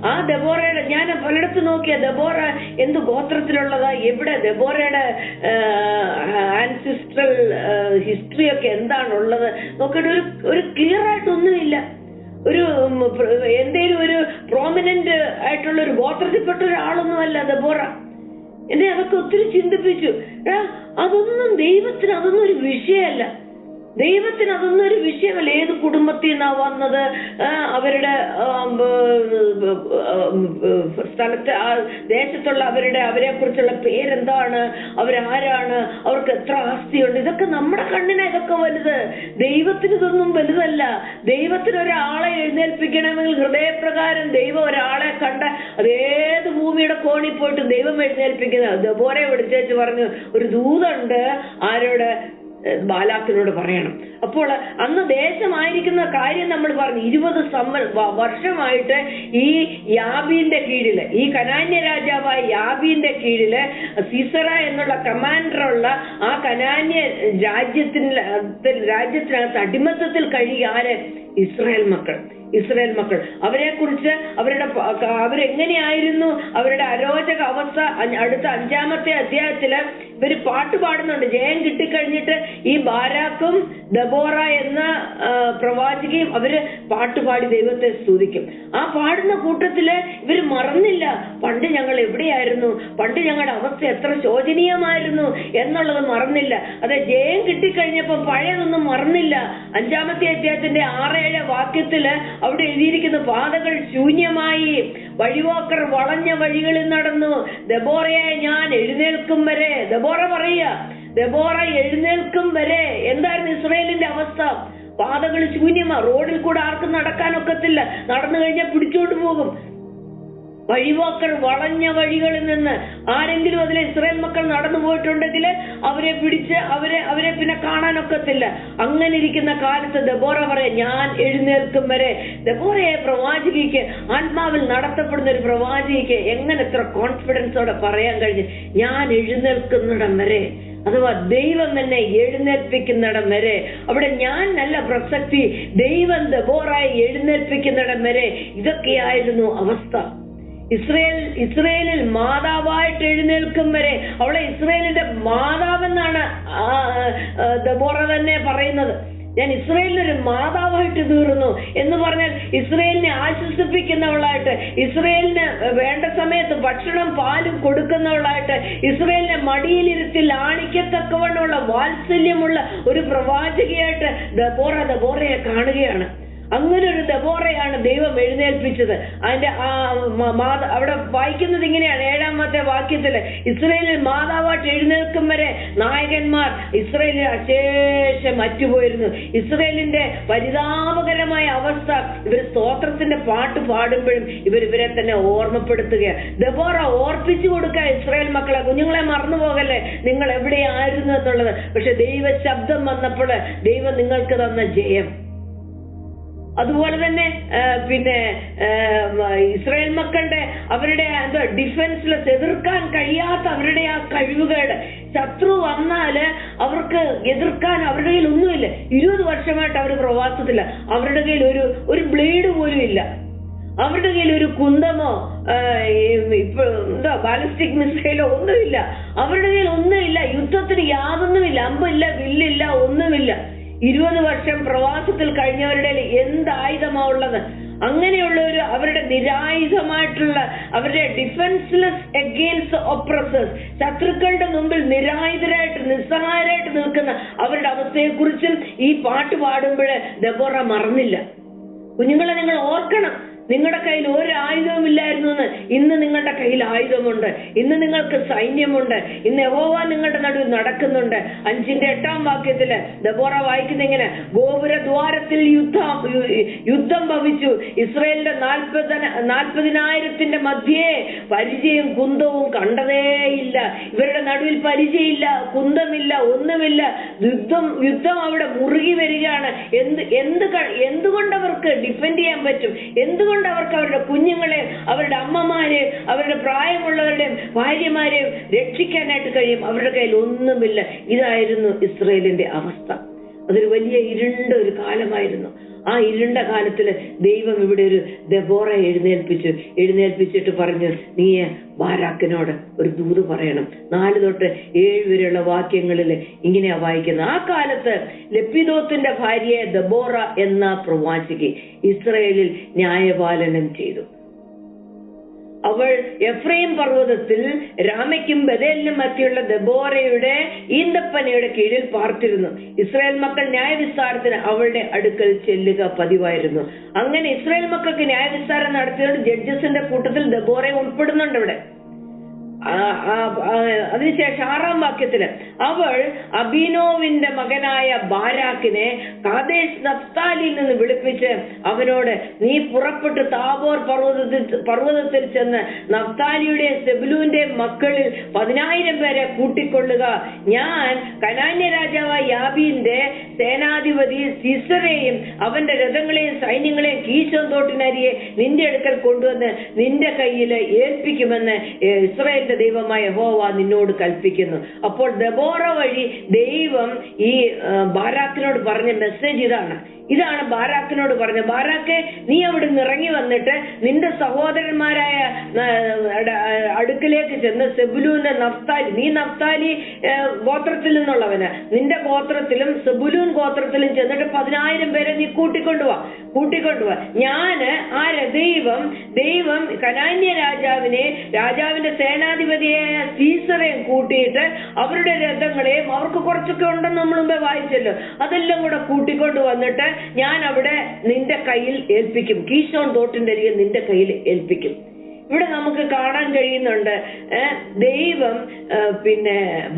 ആ ദെബോറയുടെ ഞാൻ പലയിടത്ത് നോക്കിയ ദെബോറ എന്ത് ഗോത്രത്തിലുള്ളതാ, എവിടെ ദെബോറയുടെ ആൻസിസ്ട്രൽ ഹിസ്റ്ററി ഒക്കെ എന്താണുള്ളത് നോക്കിയിട്ട് ഒരു ക്ലിയർ ആയിട്ടൊന്നുമില്ല. ഒരു എന്തേലും ഒരു പ്രോമിനന്റ് ആയിട്ടുള്ള ഒരു ഗോത്രത്തിൽപ്പെട്ട ഒരാളൊന്നുമല്ല ദെബോറ. എന്നെ അതൊക്കെ ഒത്തിരി ചിന്തിപ്പിച്ചു. അതൊന്നും ദൈവത്തിന് അതൊന്നും ഒരു വിഷയമല്ല. ദൈവത്തിന് അതൊന്നും ഒരു വിഷയമല്ല. ഏത് കുടുംബത്തിൽ നിന്നാ വന്നത്, അവരുടെ സ്ഥലത്ത് ആ ദേശത്തുള്ള അവരെ കുറിച്ചുള്ള പേരെന്താണ്, അവരാരാണ്, അവർക്ക് എത്ര ആസ്തിയുണ്ട്, ഇതൊക്കെ നമ്മുടെ കണ്ണിനാ ഇതൊക്കെ വലുത്. ദൈവത്തിന് ഇതൊന്നും വലുതല്ല. ദൈവത്തിന് ഒരാളെ എഴുന്നേൽപ്പിക്കണമെങ്കിൽ ഹൃദയപ്രകാരം ദൈവം ഒരാളെ കണ്ട അതേത് ഭൂമിയുടെ കോണിൽ പോയിട്ട് ദൈവം എഴുന്നേൽപ്പിക്കുന്നത്. ദെബോറയെ വിളിച്ചേച്ച് പറഞ്ഞു ഒരു ദൂതുണ്ട്, ആരോട്? ബാലാക്കിനോട് പറയണം. അപ്പോൾ അന്ന് ദേശമായിരിക്കുന്ന കാര്യം നമ്മൾ പറഞ്ഞു. 20 വർഷമായിട്ട് ഈ യാബീന്റെ കീഴില്, ഈ കനാന്യ രാജാവായ യാബീന്റെ കീഴില് സീസറ എന്നുള്ള കമാൻഡറുള്ള ആ കനാന്യ രാജ്യത്തിനകത്ത് അടിമത്തത്തിൽ കഴിയാറ് ഇസ്രായേൽ മക്കൾ. അവരെ കുറിച്ച് അവരെങ്ങനെയായിരുന്നു, അവരുടെ അരോചക അവസ്ഥ അടുത്ത 5-ാമത്തെ അധ്യായത്തില് ഇവര് പാട്ട് പാടുന്നുണ്ട്. ജയം കിട്ടിക്കഴിഞ്ഞിട്ട് ഈ ബാരാക്കും ദെബോറ എന്ന പ്രവാചകയും അവര് പാട്ടുപാടി ദൈവത്തെ സ്തുതിക്കും. ആ പാടുന്ന കൂട്ടത്തില് ഇവര് മറന്നില്ല, പണ്ട് ഞങ്ങൾ എവിടെയായിരുന്നു, പണ്ട് ഞങ്ങളുടെ അവസ്ഥ എത്ര ശോചനീയമായിരുന്നു എന്നുള്ളത് മറന്നില്ല. അതെ, ജയം കിട്ടിക്കഴിഞ്ഞപ്പോ പഴയതൊന്നും മറന്നില്ല. 5-ാമത്തെ അധ്യായത്തിന്റെ 6-7 വാക്യത്തില് അവിടെ എഴുതിയിരിക്കുന്ന പാതകൾ ശൂന്യമായി, വഴിവാക്കർ വളഞ്ഞ വഴികളിൽ നടന്നു, ദെബോറയെ ഞാൻ എഴുന്നേൽക്കും വരെ. ദെബോറ പറയുക, ദെബോറ എഴുന്നേൽക്കും വരെ. എന്തായിരുന്നു ഇസ്രായേലിന്റെ അവസ്ഥ? പാതകൾ ശൂന്യമാ, റോഡിൽ കൂടെ ആർക്കും നടക്കാനൊക്കത്തില്ല, നടന്നു കഴിഞ്ഞാൽ പിടിച്ചോണ്ട് പോകും. വഴിവാക്കർ വളഞ്ഞ വഴികളിൽ നിന്ന് ആരെങ്കിലും അതിലെ ഇസ്രായേൽ മക്കൾ നടന്നു പോയിട്ടുണ്ടെങ്കിൽ അവരെ പിടിച്ച് അവരെ പിന്നെ കാണാനൊക്കത്തില്ല. അങ്ങനെ ഇരിക്കുന്ന കാലത്ത് ദെബോറ പറയാം ഞാൻ എഴുന്നേൽക്കും വരെ. ദെബോറയെ പ്രവാചകിക്ക്, ആത്മാവിൽ നടത്തപ്പെടുന്ന ഒരു പ്രവാചകിക്ക് എങ്ങനെ എത്ര കോൺഫിഡൻസോടെ പറയാൻ കഴിഞ്ഞു? ഞാൻ എഴുന്നേൽക്കുന്നിടം വരെ, അഥവാ ദൈവം എന്നെ എഴുന്നേൽപ്പിക്കുന്നിടം വരെ. അവിടെ ഞാൻ നല്ല പ്രസക്തി, ദൈവം ദെബോറയെ എഴുന്നേൽപ്പിക്കുന്നിടം വരെ. ഇതൊക്കെയായിരുന്നു അവസ്ഥ. ഇസ്രയേലിൽ മാതാവായിട്ട് എഴുന്നേൽക്കും വരെ. അവളെ ഇസ്രയേലിന്റെ മാതാവെന്നാണ് ദെബോറ തന്നെ പറയുന്നത്. ഞാൻ ഇസ്രയേലിനൊരു മാതാവായിട്ട് തീർന്നു എന്ന് പറഞ്ഞാൽ ഇസ്രയേലിനെ ആശ്വസിപ്പിക്കുന്നവളായിട്ട്, ഇസ്രയേലിന് വേണ്ട സമയത്ത് ഭക്ഷണം പാലും കൊടുക്കുന്നവളായിട്ട്, ഇസ്രയേലിനെ മടിയിലിരുത്തി ലാണിക്കത്തക്കവണ്ണമുള്ള വാത്സല്യമുള്ള ഒരു പ്രവാചകയായിട്ട് ദെബോറയെ കാണുകയാണ്. അങ്ങനെ ഒരു ദെബോറയാണ് ദൈവം എഴുന്നേൽപ്പിച്ചത്. അതിന്റെ അവിടെ വായിക്കുന്നത് ഇങ്ങനെയാണ് 7-ാമത്തെ വാക്യത്തില്, ഇസ്രയേലിൽ മാതാവായിട്ട് എഴുന്നേൽക്കും വരെ നായകന്മാർ ഇസ്രയേലിൽ അശേഷം മറ്റുപോയിരുന്നു. ഇസ്രയേലിന്റെ പരിതാപകരമായ അവസ്ഥ ഇവർ സ്തോത്രത്തിന്റെ പാട്ട് പാടുമ്പോഴും ഇവരെ തന്നെ ഓർമ്മപ്പെടുത്തുകയാണ്. ദെബോറ ഓർപ്പിച്ചു കൊടുക്കുക ഇസ്രായേൽ മക്കളെ, കുഞ്ഞുങ്ങളെ മറന്നു പോകല്ലേ, നിങ്ങൾ എവിടെയായിരുന്നു എന്നുള്ളത്. പക്ഷെ ദൈവ ശബ്ദം വന്നപ്പോൾ ദൈവം നിങ്ങൾക്ക് തന്ന ജയം. അതുപോലെ തന്നെ പിന്നെ ഇസ്രായേൽ മക്കളുടെ അവരുടെ ഡിഫൻസ്ലെസ്, എതിർക്കാൻ കഴിയാത്ത അവരുടെ ആ കഴിവുകേട്, ശത്രു വന്നാല് അവർക്ക് എതിർക്കാൻ അവരുടെ കയ്യിൽ ഒന്നുമില്ല. 20 വർഷമായിട്ട് അവർ പ്രവാസത്തില്ല. അവരുടെ കയ്യിൽ ഒരു ബ്ലേഡ് പോലും ഇല്ല. അവരുടെ കയ്യിൽ ഒരു കുന്തമോ ഇപ്പൊ ബാലിസ്റ്റിക് മിസൈലോ ഒന്നുമില്ല. അവരുടെ കയ്യിൽ ഒന്നുമില്ല. യുദ്ധത്തിന് യാതൊന്നുമില്ല. അമ്പില്ല, വില്ലില്ല, ഒന്നുമില്ല. 20 വർഷം പ്രവാസത്തിൽ കഴിഞ്ഞവരുടെ എന്ത് ആയുധമാ ഉള്ളത്? അങ്ങനെയുള്ള അവരുടെ നിരായുധമായിട്ടുള്ള, അവരുടെ ഡിഫൻസ്ലെസ് അഗെയിൻസ്റ്റ് ഒപ്രസേഴ്സ്, ശത്രുക്കളുടെ മുമ്പിൽ നിരായുധരായിട്ട് നിസ്സഹായരായിട്ട് നിൽക്കുന്ന അവരുടെ അവസ്ഥയെക്കുറിച്ചും ഈ പാട്ട് പാടുമ്പോൾ ദെബോറ മറന്നില്ല. കുഞ്ഞുങ്ങളെ നിങ്ങൾ ഓർക്കണം, നിങ്ങളുടെ കയ്യിൽ ഒരു ആയുധവും ഇല്ലായിരുന്നു എന്ന്. ഇന്ന് നിങ്ങളുടെ കയ്യിൽ ആയുധമുണ്ട്. ഇന്ന് നിങ്ങൾക്ക് സൈന്യമുണ്ട്. ഇന്ന് യഹോവ നിങ്ങളുടെ നടുവിൽ നടക്കുന്നുണ്ട്. 5-ന്റെ 8-ാം വാക്യത്തില് ദെബോറ വായിക്കുന്ന ഇങ്ങനെ, ഗോപുരദ്വാരത്തിൽ യുദ്ധം ഭവിച്ചു. ഇസ്രായേലിന്റെ 40,000 മധ്യേ പരിചയം കുന്തവും കണ്ടതേയില്ല. ഇവരുടെ നടുവിൽ പരിചയമില്ല, കുന്തമില്ല, ഒന്നുമില്ല. യുദ്ധം അവിടെ മുറുകി വരികയാണ്. എന്തുകൊണ്ട് അവർക്ക് ഡിഫെൻഡ് ചെയ്യാൻ പറ്റും? എന്തുകൊണ്ട് എന്തുകൊണ്ട് അവർക്ക് അവരുടെ കുഞ്ഞുങ്ങളെയും അവരുടെ അമ്മമാരെയും അവരുടെ പ്രായമുള്ളവരുടെയും ഭാര്യമാരെയും രക്ഷിക്കാനായിട്ട് കഴിയും? അവരുടെ കയ്യിൽ ഒന്നുമില്ല. ഇതായിരുന്നു ഇസ്രായേലിന്റെ അവസ്ഥ. അതൊരു വലിയ ഇരുണ്ട ഒരു കാലമായിരുന്നു. ആ ഇരുണ്ട കാലത്തില് ദൈവം ഇവിടെ ഒരു ദെബോറ എഴുന്നേൽപ്പിച്ചിട്ട് പറഞ്ഞു, നീ ബാരാക്കിനോട് ഒരു ദൂത് പറയണം. 4 തൊട്ട് 7 വരെയുള്ള വാക്യങ്ങളിൽ ഇങ്ങനെയാ വായിക്കുന്നത്. ആ കാലത്ത് ലപ്പിദോത്തിന്റെ ഭാര്യയെ ദെബോറ എന്ന പ്രവാചകി ഇസ്രായേലിൽ ന്യായപാലനം ചെയ്തു. അവൾ എഫ്രൈം പർവ്വതത്തിൽ രാമയ്ക്കും ബഥേലിനും മധ്യയുള്ള ദെബോറയുടെ ഈന്തപ്പനയുടെ കീഴിൽ പാർത്തിരുന്നു. ഇസ്രായേൽ മക്കൾ ന്യായവിസ്താരത്തിന് അവളുടെ അടുക്കൽ ചെല്ലുക പതിവായിരുന്നു. അങ്ങനെ ഇസ്രായേൽ മക്കൾക്ക് ന്യായവിസ്താരം നടത്തിയതുകൊണ്ട് ജഡ്ജസിന്റെ കൂട്ടത്തിൽ ദെബോറ ഉൾപ്പെടുന്നുണ്ട് ഇവിടെ. അതിനുശേഷം 6-ാം വാക്യത്തില് അവൾ അബീനോവിന്റെ മകനായ ബാരാക്കിനെ കാദേശ് നഫ്താലിയിൽ നിന്ന് വിളിപ്പിച്ച് അവനോട്, നീ പുറപ്പെട്ട് താബോർ പർവ്വതത്തിൽ ചെന്ന് നഫ്താലിയുടെ സെബുലൂന്റെ മക്കളിൽ 10,000 പേരെ കൂട്ടിക്കൊള്ളുക. ഞാൻ കനാന്യ രാജാവായ യാബീന്റെ സേനാധിപതി സീസറയെയും അവന്റെ രഥങ്ങളെയും സൈന്യങ്ങളെയും കീശോൻ തോട്ടിനരിയെ നിന്റെ അടുക്കൽ കൊണ്ടുവന്ന് നിന്റെ കയ്യിൽ ഏൽപ്പിക്കുമെന്ന് ഇസ്രായേലിന്റെ ദൈവമായ യഹോവ നിന്നോട് കൽപ്പിക്കുന്നു. അപ്പോൾ ദെബോറ വഴി ദൈവം ഈ ബാരാക്കിനോട് പറഞ്ഞ മെസ്സേജ് ഇതാണ് ബാരാക്കിനോട് പറഞ്ഞ, ബാരാക്കെ, നീ അവിടെ നിന്ന് ഇറങ്ങി വന്നിട്ട് നിന്റെ സഹോദരന്മാരായ അടുക്കിലേക്ക് ചെന്ന് സെബുലൂന്റെ നഫ്താലി, നീ നഫ്താലി ഗോത്രത്തിൽ നിന്നുള്ളവന്, നിന്റെ ഗോത്രത്തിലും സെബുലൂൻ ഗോത്രത്തിലും ചെന്നിട്ട് 10,000 പേരെ നീ കൂട്ടിക്കൊണ്ടുപോവാ. ഞാന് ദൈവം കനാന്യ രാജാവിന്റെ സേനാധിപതിയായ സീസറേയും കൂട്ടിയിട്ട് അവരുടെ രഥങ്ങളെയും, അവർക്ക് കുറച്ചൊക്കെ ഉണ്ടെന്ന് നമ്മൾ മുമ്പേ വായിച്ചല്ലോ, അതെല്ലാം കൂടെ കൂട്ടിക്കൊണ്ട് വന്നിട്ട് ഞാൻ അവിടെ നിന്റെ കയ്യിൽ ഏൽപ്പിക്കും. കീശോൻ തോട്ടിന്റെ അരികെ നിന്റെ കയ്യിൽ ഏൽപ്പിക്കും. ഇവിടെ നമുക്ക് കാണാൻ കഴിയുന്നുണ്ട്, ദൈവം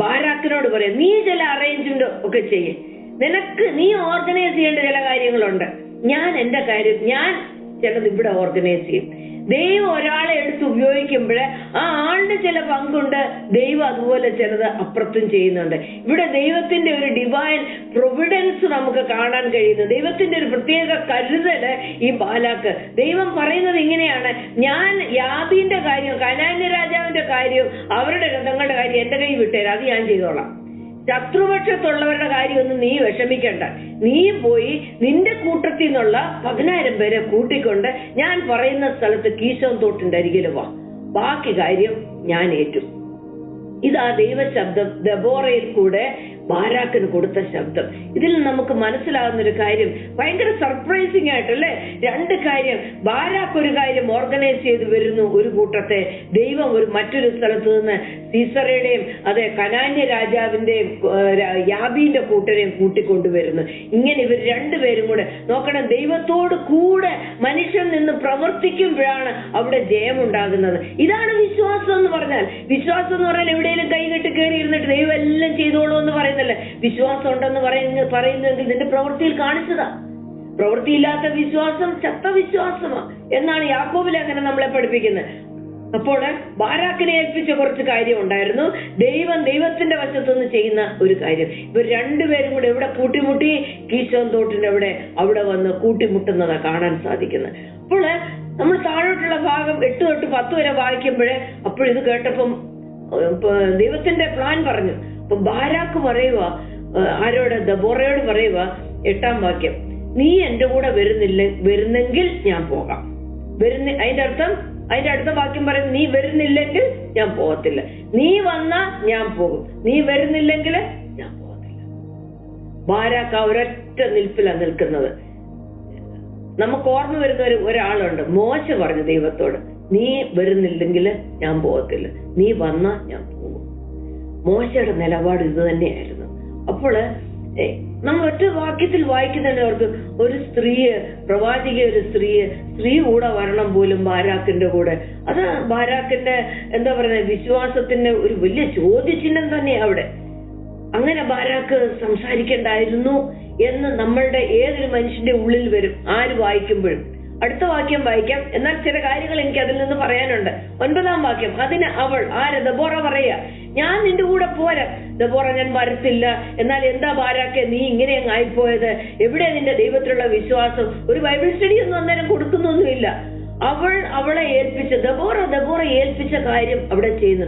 ബാരാക്കിനോട് പറയാം, നീ ചില അറേഞ്ച്മെന്റ് ഒക്കെ ചെയ്യേ, നീ ഓർഗനൈസ് ചെയ്യേണ്ട ചില കാര്യങ്ങളുണ്ട്. ഞാൻ എന്റെ കാര്യം ചിലത് ഇവിടെ ഓർഗനൈസ് ചെയ്യും. ദൈവം ഒരാളെ എടുത്ത് ഉപയോഗിക്കുമ്പോൾ ആ ആളിന് ചില പങ്കുണ്ട്. ദൈവം അതുപോലെ ചിലത് അപ്പുറത്തും ചെയ്യുന്നുണ്ട്. ഇവിടെ ദൈവത്തിന്റെ ഒരു ഡിവൈൻ പ്രൊവിഡൻസ് നമുക്ക് കാണാൻ കഴിയുന്നു. ദൈവത്തിന്റെ ഒരു പ്രത്യേക കരുതല് ഈ ബാലാക്ക്. ദൈവം പറയുന്നത് ഇങ്ങനെയാണ്, ഞാൻ യാബീന്റെ കാര്യം, കനാന്യ രാജാവിന്റെ കാര്യം, അവരുടെ രഥങ്ങളുടെ കാര്യം എന്റെ കൈ വിട്ടേരാ, അത് ഞാൻ ചെയ്തോളാം. ശത്രുപക്ഷത്തുള്ളവരുടെ കാര്യമൊന്നും നീ വിഷമിക്കണ്ട. നീ പോയി നിന്റെ കൂട്ടത്തിൽ നിന്നുള്ള 10,000 പേരെ കൂട്ടിക്കൊണ്ട് ഞാൻ പറയുന്ന സ്ഥലത്ത് കീശോൻ തോട്ടിന്റെ അരികിൽ വാ, ബാക്കി കാര്യം ഞാൻ ഏറ്റു. ഇതാ ദൈവശബ്ദം ദെബോറയിൽ കൂടെ ബാരാക്കിന് കൊടുത്ത ശബ്ദം. ഇതിൽ നമുക്ക് മനസ്സിലാകുന്ന ഒരു കാര്യം, ഭയങ്കര സർപ്രൈസിംഗ് ആയിട്ടല്ലേ, 2 കാര്യം. ബാരാക്ക് ഒരു കാര്യം ഓർഗനൈസ് ചെയ്ത് വരുന്നു, ഒരു കൂട്ടത്തെ. ദൈവം മറ്റൊരു സ്ഥലത്ത് നിന്ന് സീസറയുടെയും കനാന്യ രാജാവിന്റെയും യാബീന്റെ കൂട്ടരെയും കൂട്ടിക്കൊണ്ടുവരുന്നു. ഇങ്ങനെ ഇവർ 2 പേരും കൂടെ നോക്കണം, ദൈവത്തോട് കൂടെ മനുഷ്യൻ നിന്ന് പ്രവർത്തിക്കുമ്പോഴാണ് അവിടെ ജയമുണ്ടാകുന്നത്. ഇതാണ് വിശ്വാസം എന്ന് പറഞ്ഞാൽ. വിശ്വാസം എന്ന് പറഞ്ഞാൽ എവിടെയെങ്കിലും കൈകെട്ടി കയറി ഇരുന്നിട്ട് ദൈവം എല്ലാം ചെയ്തോളൂ എന്ന് പറയുന്നല്ലേ. വിശ്വാസം ഉണ്ടെന്ന് പറയുന്നെങ്കിൽ നിന്റെ പ്രവൃത്തിയിൽ കാണിച്ചതാ. പ്രവൃത്തിയില്ലാത്ത വിശ്വാസം ചത്ത വിശ്വാസമാ എന്നാണ് യാക്കോബ് ലേഖനം നമ്മളെ പഠിപ്പിക്കുന്നത്. അപ്പോൾ ബാരാക്കിനെ ഏൽപ്പിച്ച കുറച്ച് കാര്യം ഉണ്ടായിരുന്നു. ദൈവത്തിന്റെ വശത്തുനിന്ന് ചെയ്യുന്ന ഒരു കാര്യം. ഇവർ 2 പേരും കൂടെ എവിടെ കൂട്ടിമുട്ടി? കീശോൻ തോട്ടിന്റെ അവിടെ വന്ന് കൂട്ടിമുട്ടുന്നതാ കാണാൻ സാധിക്കുന്നത്. അപ്പോൾ നമ്മൾ താഴോട്ടുള്ള ഭാഗം 8 തൊട്ട് 10 വരെ വായിക്കുമ്പോഴേ അപ്പോഴിത് കേട്ടപ്പം ദൈവത്തിന്റെ പ്ലാൻ പറഞ്ഞു. അപ്പൊ ബാരാക്ക് പറയുക, ആരോട്? ദെബോറയോട് പറയുക. 8-ാം വാക്യം, നീ എന്റെ കൂടെ വരുന്നെങ്കിൽ ഞാൻ പോകാം. അതിന്റെ അടുത്ത വാക്യം പറയുന്നത്, നീ വരുന്നില്ലെങ്കിൽ ഞാൻ പോകത്തില്ല. നീ വന്നാ ഞാൻ പോകും, നീ വരുന്നില്ലെങ്കിൽ ഞാൻ പോകത്തില്ല. ബാരാക്ക് ഒരൊറ്റ നിൽപ്പിലാണ് നിൽക്കുന്നത്. നമുക്ക് ഓർമ്മ വരുന്ന ഒരാളുണ്ട്. മോശ പറഞ്ഞു ദൈവത്തോട്, നീ വരുന്നില്ലെങ്കിൽ ഞാൻ പോകത്തില്ല, നീ വന്നാ ഞാൻ പോകും. മോശയുടെ നിലപാട് ഇത് തന്നെയായിരുന്നു. അപ്പോൾ നമ്മൾ ഒറ്റ വാക്യത്തിൽ വായിക്കുന്നവർക്ക് ഒരു പ്രവാചക സ്ത്രീ കൂടെ വരണം പോലും ബാരാക്കിന്റെ കൂടെ. അത് ബാരാക്കിന്റെ വിശ്വാസത്തിന്റെ ഒരു വലിയ ചോദ്യചിഹ്നം തന്നെയാ അവിടെ. അങ്ങനെ ബാരാക്ക് സംസാരിക്കേണ്ടായിരുന്നു എന്ന് നമ്മളുടെ ഏതൊരു മനുഷ്യന്റെ ഉള്ളിൽ വരും ആര് വായിക്കുമ്പോഴും. അടുത്ത വാക്യം വായിക്കാം, എന്നാൽ ചില കാര്യങ്ങൾ എനിക്ക് അതിൽ നിന്ന് പറയാനുണ്ട്. 9-ാം വാക്യം, അതിന് അവൾ ദെബോറ പറയാ, ഞാൻ നിന്റെ കൂടെ പോരാ. ദെബോറ, ഞാൻ വരത്തില്ല. എന്നാൽ എന്താ ബാരാക്കെ നീ ഇങ്ങനെ അങ്ങ് ആയിപ്പോയത്? എവിടെ നിന്റെ ദൈവത്തിലുള്ള വിശ്വാസം? ഒരു ബൈബിൾ സ്റ്റഡി ഒന്നും അന്നേരം കൊടുക്കുന്നൊന്നുമില്ല. അവളെ ഏൽപ്പിച്ച ദബോറ ഏൽപ്പിച്ച കാര്യം അവിടെ ചെയ്യുന്നു.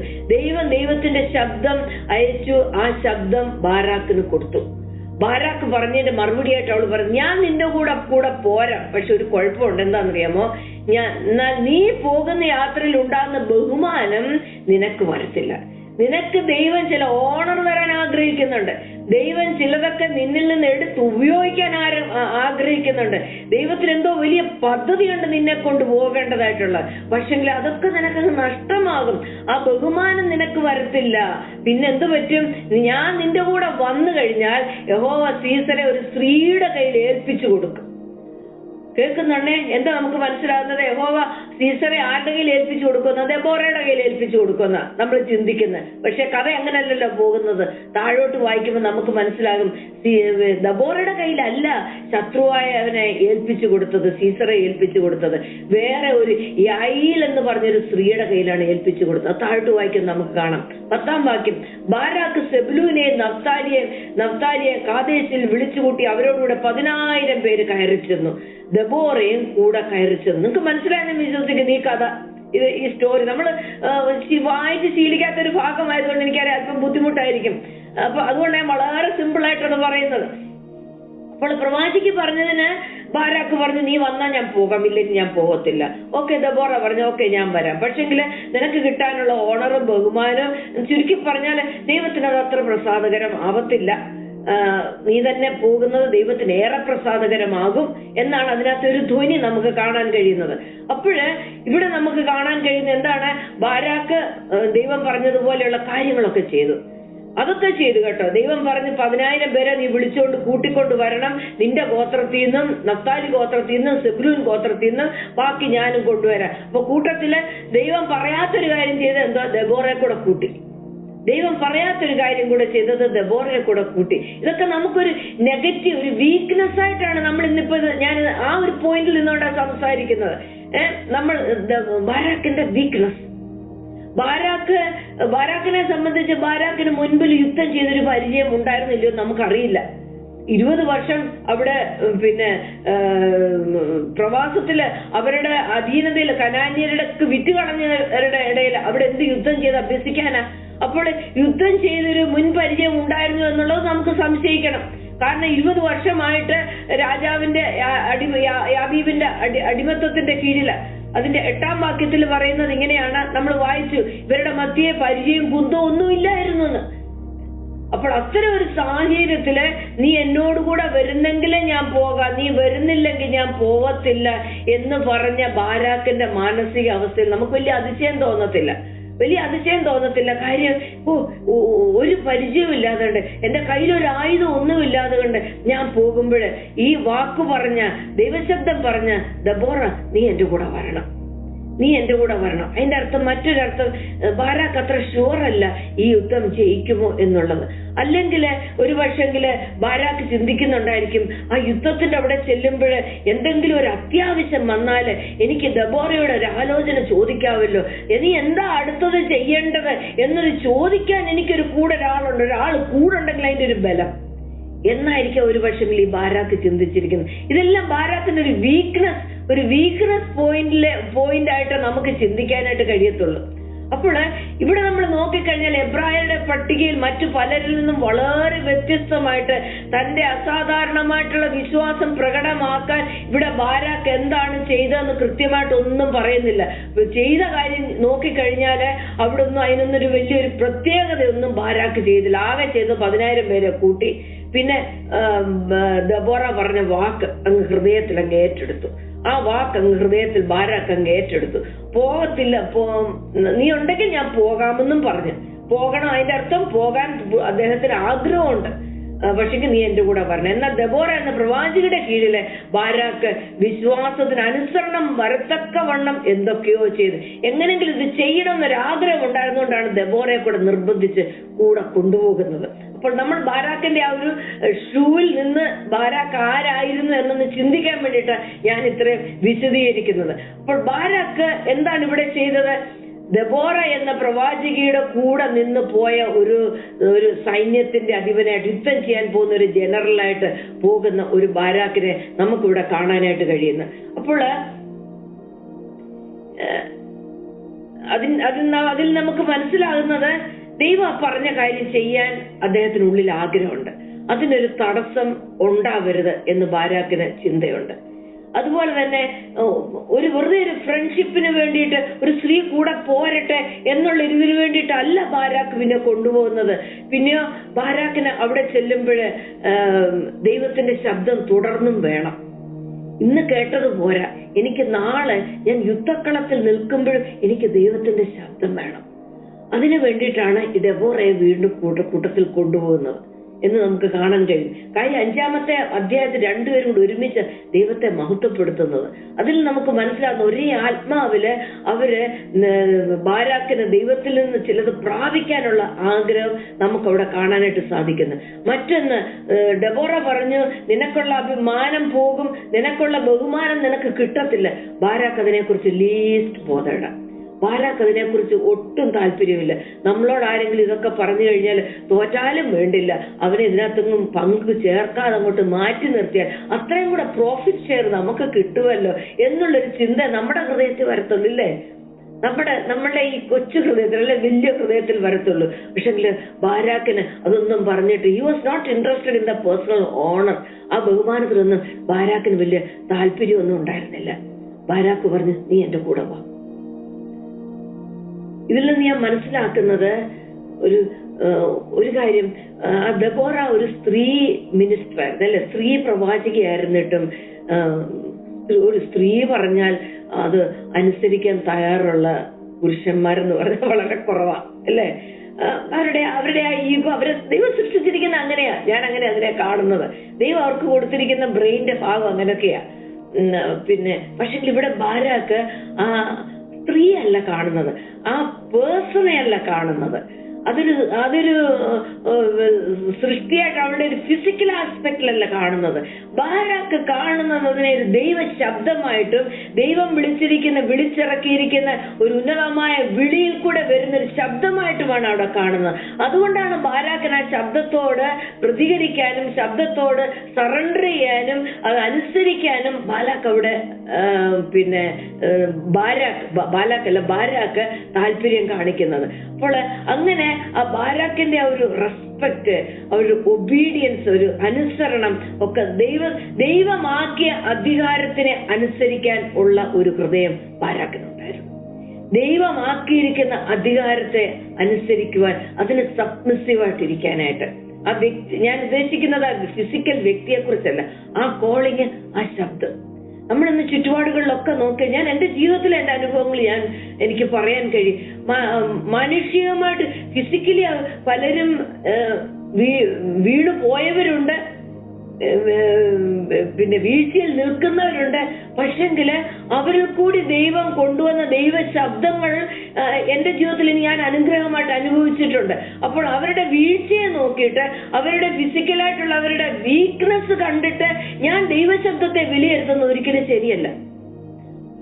ദൈവത്തിന്റെ ശബ്ദം അയച്ചു. ആ ശബ്ദം ബാരാക്കിന് കൊടുത്തു. ബാരാക്ക് പറഞ്ഞതിന്റെ മറുപടിയായിട്ട് അവൾ പറഞ്ഞു, ഞാൻ നിന്റെ കൂടെ പോരാ, പക്ഷെ ഒരു കുഴപ്പമുണ്ട്. എന്താണെന്നറിയാമോ? എന്നാൽ നീ പോകുന്ന യാത്രയിൽ ഉണ്ടാകുന്ന ബഹുമാനം നിനക്ക് വരത്തില്ല. നിനക്ക് ദൈവം ചില ഓണർ തരാൻ ആഗ്രഹിക്കുന്നുണ്ട്. ദൈവം ചിലതൊക്കെ നിന്നിൽ നിന്ന് എടുത്ത് ഉപയോഗിക്കാൻ ആഗ്രഹിക്കുന്നുണ്ട്. ദൈവത്തിന് എന്തോ വലിയ പദ്ധതിയുണ്ട് നിന്നെ കൊണ്ട് പോകേണ്ടതായിട്ടുള്ള. പക്ഷെങ്കിൽ അതൊക്കെ നിനക്കങ്ങ് നഷ്ടമാകും. ആ ബഹുമാനം നിനക്ക് വരത്തില്ല. പിന്നെ എന്ത് പറ്റും? ഞാൻ നിന്റെ കൂടെ വന്നു കഴിഞ്ഞാൽ യഹോവ സീസറെ ഒരു സ്ത്രീയുടെ കയ്യിൽ ഏൽപ്പിച്ചു കൊടുക്കും. കേൾക്കുന്നുണ്ടേ? എന്താ നമുക്ക് മനസ്സിലാകുന്നത്? യഹോവ സീസറെ ആരുടെ കയ്യിൽ ഏൽപ്പിച്ചു കൊടുക്കുന്ന? ദെബോറയുടെ കയ്യിൽ ഏൽപ്പിച്ചു കൊടുക്കുന്ന നമ്മൾ ചിന്തിക്കുന്നത്. പക്ഷെ കഥ അങ്ങനല്ലല്ലോ പോകുന്നത്. താഴോട്ട് വായിക്കുമ്പോൾ നമുക്ക് മനസ്സിലാകും ദെബോറയുടെ കയ്യിലല്ല ശത്രുവായ അവനെ ഏൽപ്പിച്ചു കൊടുത്തത്, സീസറെ ഏൽപ്പിച്ചു കൊടുത്തത്. വേറെ ഒരു യയീൽ എന്ന് പറഞ്ഞൊരു സ്ത്രീയുടെ കയ്യിലാണ് ഏൽപ്പിച്ചു കൊടുത്തത്. താഴോട്ട് വായിക്കുമ്പോൾ നമുക്ക് കാണാം. 10-ാം വാക്യം, ബാരാക്ക് സെബ്ലൂനെയും നഫ്താലിയെ കാദേശിൽ വിളിച്ചുകൂട്ടി അവരോടുകൂടെ 10,000 പേര് കയറി ചെന്നു. ദെബോറയും കൂടെ കയറി ചെന്നു. നിങ്ങൾക്ക് മനസ്സിലായെന്ന് വിശ്വസിക്കുന്നു ഈ കഥ. ഈ സ്റ്റോറി നമ്മൾ വായിച്ച് ശീലിക്കാത്ത ഒരു ഭാഗമായതുകൊണ്ട് എനിക്കറിയാം അല്പം ബുദ്ധിമുട്ടായിരിക്കും. അപ്പൊ അതുകൊണ്ട് ഞാൻ വളരെ സിമ്പിൾ ആയിട്ടാണ് പറയുന്നത്. അപ്പോൾ പ്രവാചിക്ക് പറഞ്ഞതിന് ബാരാക്ക് പറഞ്ഞു, നീ വന്നാൽ ഞാൻ പോകാം, ഇല്ലെങ്കിൽ ഞാൻ പോകത്തില്ല. ഓക്കെ, ദെബോറ പറഞ്ഞു, ഓക്കെ ഞാൻ വരാം. പക്ഷെങ്കിൽ നിനക്ക് കിട്ടാനുള്ള ഓണറും ബഹുമാനവും ചുരുക്കി പറഞ്ഞാൽ ദൈവത്തിന് അത് അത്ര പ്രസാദകരം ആവത്തില്ല. നീ തന്നെ പോകുന്നത് ദൈവത്തിന് ഏറെ പ്രസാദകരമാകും എന്നാണ് അതിനകത്ത് ഒരു ധ്വനി നമുക്ക് കാണാൻ കഴിയുന്നത്. അപ്പോഴ് ഇവിടെ നമുക്ക് കാണാൻ കഴിയുന്ന എന്താണ്? ബാരാക്ക് ദൈവം പറഞ്ഞതുപോലെയുള്ള കാര്യങ്ങളൊക്കെ ചെയ്തു. അതൊക്കെ ചെയ്തു കേട്ടോ. ദൈവം പറഞ്ഞ് 10,000 പേരെ നീ വിളിച്ചുകൊണ്ട് കൂട്ടിക്കൊണ്ട് വരണം. നിന്റെ ഗോത്രത്തിൽ നിന്നും, നഫ്താലി ഗോത്രത്തിൽ നിന്നും, സെബ്ലൂൻ ഗോത്രത്തിൽ നിന്നും, ബാക്കി ഞാനും കൊണ്ടുവരാം. അപ്പൊ കൂട്ടത്തില് ദൈവം പറയാത്തൊരു കാര്യം ചെയ്ത് എന്താ? ദെബോറയെ കൂടെ കൂട്ടി. ദൈവം പറയാത്തൊരു കാര്യം കൂടെ ചെയ്തത് ദെബോറയെ കൂടെ കൂട്ടി. ഇതൊക്കെ നമുക്കൊരു നെഗറ്റീവ്, ഒരു വീക്ക്നെസ് ആയിട്ടാണ് നമ്മൾ ഇന്നിപ്പോ ഞാൻ ആ ഒരു പോയിന്റിൽ നിന്നുകൊണ്ടാണ് സംസാരിക്കുന്നത്. നമ്മൾ ബാരാക്കിന്റെ വീക്ക്നെസ്. ബാരാക്കിനെ സംബന്ധിച്ച് ബാരാക്കിന് മുൻപിൽ യുദ്ധം ചെയ്തൊരു പരിചയം ഉണ്ടായിരുന്നില്ലയോ നമുക്കറിയില്ല. 20 വർഷം അവിടെ പിന്നെ പ്രവാസത്തില് അവരുടെ അധീനതയിൽ കനാന്യരുടെ വിറ്റുകളഞ്ഞവരുടെ ഇടയിൽ അവിടെ എന്ത് യുദ്ധം ചെയ്ത് അഭ്യസിക്കാനാ? അപ്പോൾ യുദ്ധം ചെയ്തൊരു മുൻപരിചയം ഉണ്ടായിരുന്നു എന്നുള്ളത് നമുക്ക് സംശയിക്കണം. കാരണം 20 വർഷമായിട്ട് രാജാവിന്റെ യാബീബിന്റെ അടിമത്വത്തിന്റെ കീഴില്. അതിന്റെ 8-ാം വാക്യത്തിൽ പറയുന്നത് ഇങ്ങനെയാണ്, നമ്മൾ വായിച്ചു, ഇവരുടെ മധ്യേ പരിചയം കുന്തോ ഒന്നുമില്ലായിരുന്നു എന്ന്. അപ്പോൾ അത്തരം ഒരു സാഹചര്യത്തില് നീ എന്നോടുകൂടെ വരുന്നെങ്കിലേ ഞാൻ പോകാം, നീ വരുന്നില്ലെങ്കിൽ ഞാൻ പോവത്തില്ല എന്ന് പറഞ്ഞ ബാരാക്കിന്റെ മാനസിക അവസ്ഥയിൽ നമുക്ക് വലിയ അതിശയം തോന്നത്തില്ല. കാര്യം ഒരു പരിചയവും ഇല്ലാതെ കൊണ്ട്, എന്റെ കയ്യിലൊരു ആയുധം ഒന്നും ഇല്ലാതെ കൊണ്ട് ഞാൻ പോകുമ്പോഴ് ഈ വാക്ക് പറഞ്ഞ, ദൈവശബ്ദം പറഞ്ഞ ദെബോറ നീ എന്റെ കൂടെ വരണം. അതിന്റെ അർത്ഥം, മറ്റൊരർത്ഥം, ബാരാക്ക് അത്ര ഷുവറല്ല ഈ യുദ്ധം ജയിക്കുമോ എന്നുള്ളത്. അല്ലെങ്കിൽ ഒരു പക്ഷെങ്കില് ബാരാക്ക് ചിന്തിക്കുന്നുണ്ടായിരിക്കും, ആ യുദ്ധത്തിന്റെ അവിടെ ചെല്ലുമ്പോൾ എന്തെങ്കിലും ഒരു അത്യാവശ്യം വന്നാല് എനിക്ക് ദെബോറയോട് ഒരു ആലോചന ചോദിക്കാമല്ലോ, നീ എന്താ അടുത്തത് ചെയ്യേണ്ടത് എന്നൊരു ചോദിക്കാൻ എനിക്കൊരു ഒരാൾ കൂടെ ഉണ്ടെങ്കിൽ അതിന്റെ ഒരു ബലം എന്നായിരിക്കും ഒരു പക്ഷെങ്കിൽ ഈ ബാരാക്ക് ചിന്തിച്ചിരിക്കുന്നത്. ഇതെല്ലാം ബാരാക്കിന്റെ ഒരു വീക്ക്നെസ് പോയിന്റായിട്ട് നമുക്ക് ചിന്തിക്കാനായിട്ട് കഴിയത്തുള്ളൂ. അപ്പോൾ ഇവിടെ നമ്മൾ നോക്കിക്കഴിഞ്ഞാൽ എബ്രായരുടെ പട്ടികയിൽ മറ്റു പലരിൽ നിന്നും വളരെ വ്യത്യസ്തമായിട്ട് തന്റെ അസാധാരണമായിട്ടുള്ള വിശ്വാസം പ്രകടമാക്കാൻ ഇവിടെ ബാരാക്ക് എന്താണ് ചെയ്തതെന്ന് കൃത്യമായിട്ട് ഒന്നും പറയുന്നില്ല. ചെയ്ത കാര്യം നോക്കിക്കഴിഞ്ഞാല് അവിടെ ഒന്നും അതിനൊന്നൊരു വലിയൊരു പ്രത്യേകതയൊന്നും ബാരാക്ക് ചെയ്തില്ല. ആകെ ചെയ്ത് 10,000 പേരെ കൂട്ടി. പിന്നെ ദെബോറ പറഞ്ഞ വാക്ക് അങ്ങ് ഹൃദയത്തിൽ അങ്ങ് ഏറ്റെടുത്തു. ആ വാക്ക് അങ്ങ് ഹൃദയത്തിൽ ബാരാക്ക് അങ്ങ് ഏറ്റെടുത്തു. പോകത്തില്ല, നീ ഉണ്ടെങ്കിൽ ഞാൻ പോകാമെന്നും പറഞ്ഞു. പോകണം, അതിന്റെ അർത്ഥം പോകാൻ അദ്ദേഹത്തിന് ആഗ്രഹമുണ്ട്. പക്ഷേ നീ എന്റെ കൂടെ വരണം. എന്നാൽ ദെബോറ എന്ന പ്രവാചകയുടെ കീഴിലെ ബാരാക്ക് വിശ്വാസത്തിന് അനുസരണം വരത്തക്കവണ്ണം എന്തൊക്കെയോ ചെയ്ത് എങ്ങനെങ്കിലും ഇത് ചെയ്യണം എന്നൊരാഗ്രഹം ഉണ്ടായിരുന്നുകൊണ്ടാണ് ദെബോറയെ കൂടെ നിർബന്ധിച്ച് കൂടെ കൊണ്ടുപോകുന്നത്. അപ്പോൾ നമ്മൾ ബാരാക്കിന്റെ ആ ഒരു ഷൂവിൽ നിന്ന് ബാരാക്ക് ആരായിരുന്നു എന്നൊന്ന് ചിന്തിക്കാൻ വേണ്ടിയിട്ട് ഞാൻ ഇത്രയും വിശദീകരിക്കുന്നത്. അപ്പോൾ ബാരാക്ക് എന്താണ് ഇവിടെ ചെയ്തത്? ദെബോറ എന്ന പ്രവാചകിയുടെ കൂടെ നിന്ന് പോയ ഒരു സൈന്യത്തിന്റെ അധിപനായിട്ട്, യുദ്ധം ചെയ്യാൻ പോകുന്ന ഒരു ജനറലായിട്ട് പോകുന്ന ഒരു ബാരാക്കിനെ നമുക്കിവിടെ കാണാനായിട്ട് കഴിയുന്നു. അപ്പോൾ അതിൽ നമുക്ക് മനസ്സിലാകുന്നത് ദൈവം പറഞ്ഞ കാര്യം ചെയ്യാൻ അദ്ദേഹത്തിനുള്ളിൽ ആഗ്രഹമുണ്ട്. അതിനൊരു തടസ്സം ഉണ്ടാവരുത് എന്ന് ബാരാക്കിന് ചിന്തയുണ്ട്. അതുപോലെ തന്നെ വെറുതെ ഒരു ഫ്രണ്ട്ഷിപ്പിന് വേണ്ടിയിട്ട് ഒരു സ്ത്രീ കൂടെ പോരട്ടെ എന്നുള്ള ഇതിന് വേണ്ടിയിട്ടല്ല ബാരാക്ക് പിന്നെ കൊണ്ടുപോകുന്നത്. പിന്നെയോ ബാരാക്കിന് അവിടെ ചെല്ലുമ്പോൾ ദൈവത്തിന്റെ ശബ്ദം തുടർന്നും വേണം. ഇന്ന് കേട്ടത് പോരാ, എനിക്ക് നാളെ ഞാൻ യുദ്ധക്കളത്തിൽ നിൽക്കുമ്പോഴും എനിക്ക് ദൈവത്തിന്റെ ശബ്ദം വേണം. അതിനു വേണ്ടിയിട്ടാണ് ഈ ദെബോറയെ വീണ്ടും കൂട്ടത്തിൽ കൊണ്ടുപോകുന്നത് എന്ന് നമുക്ക് കാണാൻ കഴിയും. കാര്യം 5-ാമത്തെ അധ്യായത്തിൽ രണ്ടുപേരും കൂടി ഒരുമിച്ച് ദൈവത്തെ മഹത്വപ്പെടുത്തുന്നത്. അതിൽ നമുക്ക് മനസ്സിലാകുന്ന ഒരേ ആത്മാവില് അവര് ബാരാക്കിന് ദൈവത്തിൽ നിന്ന് ചിലത് പ്രാപിക്കാനുള്ള ആഗ്രഹം നമുക്ക് അവിടെ കാണാനായിട്ട് സാധിക്കുന്നു. മറ്റൊന്ന്, ഡെബോറ പറഞ്ഞു, നിനക്കുള്ള അഭിമാനം പോകും, നിനക്കുള്ള ബഹുമാനം നിനക്ക് കിട്ടത്തില്ല. ബാരാക്ക് അതിനെക്കുറിച്ച് ലീസ്റ്റ് ബോധേഡ. ബാരാക്ക് അതിനെക്കുറിച്ച് ഒട്ടും താല്പര്യമില്ല. നമ്മളോട് ആരെങ്കിലും ഇതൊക്കെ പറഞ്ഞു കഴിഞ്ഞാൽ തോറ്റാലും വേണ്ടില്ല, അവനെ ഇതിനകത്തൊന്നും പങ്ക് ചേർക്കാതെ അങ്ങോട്ട് മാറ്റി നിർത്തിയാൽ അത്രയും കൂടെ പ്രോഫിറ്റ് ഷെയർ നമുക്ക് കിട്ടുമല്ലോ എന്നുള്ളൊരു ചിന്ത നമ്മുടെ ഹൃദയത്തിൽ വരത്തുള്ളൂ. ഇല്ലേ? നമ്മളുടെ ഈ കൊച്ചു ഹൃദയത്തിൽ അല്ലെ വലിയ ഹൃദയത്തിൽ വരത്തുള്ളൂ. പക്ഷെങ്കിൽ ബാരാക്കിന് അതൊന്നും പറഞ്ഞിട്ട് he was not interested in the personal honour. ആ ബഹുമാനത്തിലൊന്നും ബാരാക്കിന് വലിയ താല്പര്യമൊന്നും ഉണ്ടായിരുന്നില്ല. ബാരാക്ക് പറഞ്ഞു, നീ എന്റെ കൂടെ വാ. ഇതിൽ നിന്ന് ഞാൻ മനസ്സിലാക്കുന്നത് ഒരു കാര്യം, ദെബോറ ഒരു സ്ത്രീ മിനിസ്റ്റർ ആയിരുന്നു അല്ലെ, സ്ത്രീ പ്രവാചകയായിരുന്നിട്ടും ഒരു സ്ത്രീ പറഞ്ഞാൽ അത് അനുസരിക്കാൻ തയ്യാറുള്ള പുരുഷന്മാരെന്ന് പറഞ്ഞാൽ വളരെ കുറവാ അല്ലേ. അവരുടെ ആ ഈഗോ, അവരെ ദൈവം സൃഷ്ടിച്ചിരിക്കുന്ന അങ്ങനെയാ. ഞാൻ അങ്ങനെ അതിനെ കാണുന്നത്. ദൈവം അവർക്ക് കൊടുത്തിരിക്കുന്ന ബ്രെയിന്റെ ഭാഗം അങ്ങനെയൊക്കെയാ. പിന്നെ പക്ഷെ ഇവിടെ ബാരാക്ക് ആ സ്ത്രീ അല്ല കാണുന്നത്, ആ പേഴ്സണെ അല്ല കാണുന്നത്. അതൊരു സൃഷ്ടിയായിട്ട് അവളുടെ ഒരു ഫിസിക്കൽ ആസ്പെക്റ്റിലല്ല കാണുന്നത്. ബാരാക്ക് കാണുന്നത് അതിനെ ഒരു ദൈവ ശബ്ദമായിട്ടും ദൈവം വിളിച്ചിറക്കിയിരിക്കുന്ന ഒരു ഉന്നതമായ വിളിയിൽ കൂടെ വരുന്നൊരു ശബ്ദമായിട്ടുമാണ് അവിടെ കാണുന്നത്. അതുകൊണ്ടാണ് ബാരാക്കിന് ആ ശബ്ദത്തോട് പ്രതികരിക്കാനും ശബ്ദത്തോട് സറണ്ടർ ചെയ്യാനും അത് അനുസരിക്കാനും ബാരാക്ക് താല്പര്യം കാണിക്കുന്നത്. അപ്പോൾ അങ്ങനെ ആ ബാരാക്കിന്റെ ആ ഒരു റെസ്പെക്ട്, ഒരു ഒബീഡിയൻസ്, ഒരു അനുസരണം ഒക്കെ ദൈവമാക്കിയ അധികാരത്തിനെ അനുസരിക്കാൻ ഉള്ള ഒരു ഹൃദയം ബാരാക്കിനുണ്ടായിരുന്നു. ദൈവമാക്കിയിരിക്കുന്ന അധികാരത്തെ അനുസരിക്കുവാൻ, അതിന് സബ്മിസീവായിട്ടിരിക്കാനായിട്ട് ആ വ്യക്തി, ഞാൻ ഉദ്ദേശിക്കുന്നത് ഫിസിക്കൽ വ്യക്തിയെ കുറിച്ചല്ല, ആ കോളിങ്, ആ ശബ്ദം. നമ്മളിന്ന് ചുറ്റുപാടുകളിലൊക്കെ നോക്കി, ഞാൻ എന്റെ ജീവിതത്തിൽ എന്റെ അനുഭവങ്ങൾ എനിക്ക് പറയാൻ കഴിയും. മാനുഷികമായിട്ട് ഫിസിക്കലി പലരും വീണു പോയവരുണ്ട്, പിന്നെ വീഴ്ചയിൽ നിൽക്കുന്നവരുണ്ട്. പക്ഷെങ്കില് അവരിൽ കൂടി ദൈവം കൊണ്ടുവന്ന ദൈവ ശബ്ദങ്ങൾ എന്റെ ജീവിതത്തിൽ ഞാൻ അനുഗ്രഹമായിട്ട് അനുഭവിച്ചിട്ടുണ്ട്. അപ്പോൾ അവരുടെ വീഴ്ചയെ നോക്കിയിട്ട്, അവരുടെ ഫിസിക്കലായിട്ടുള്ള അവരുടെ വീക്ക്നെസ് കണ്ടിട്ട് ഞാൻ ദൈവശബ്ദത്തെ വിലയിരുത്തുന്നത് ഒരിക്കലും ശരിയല്ല.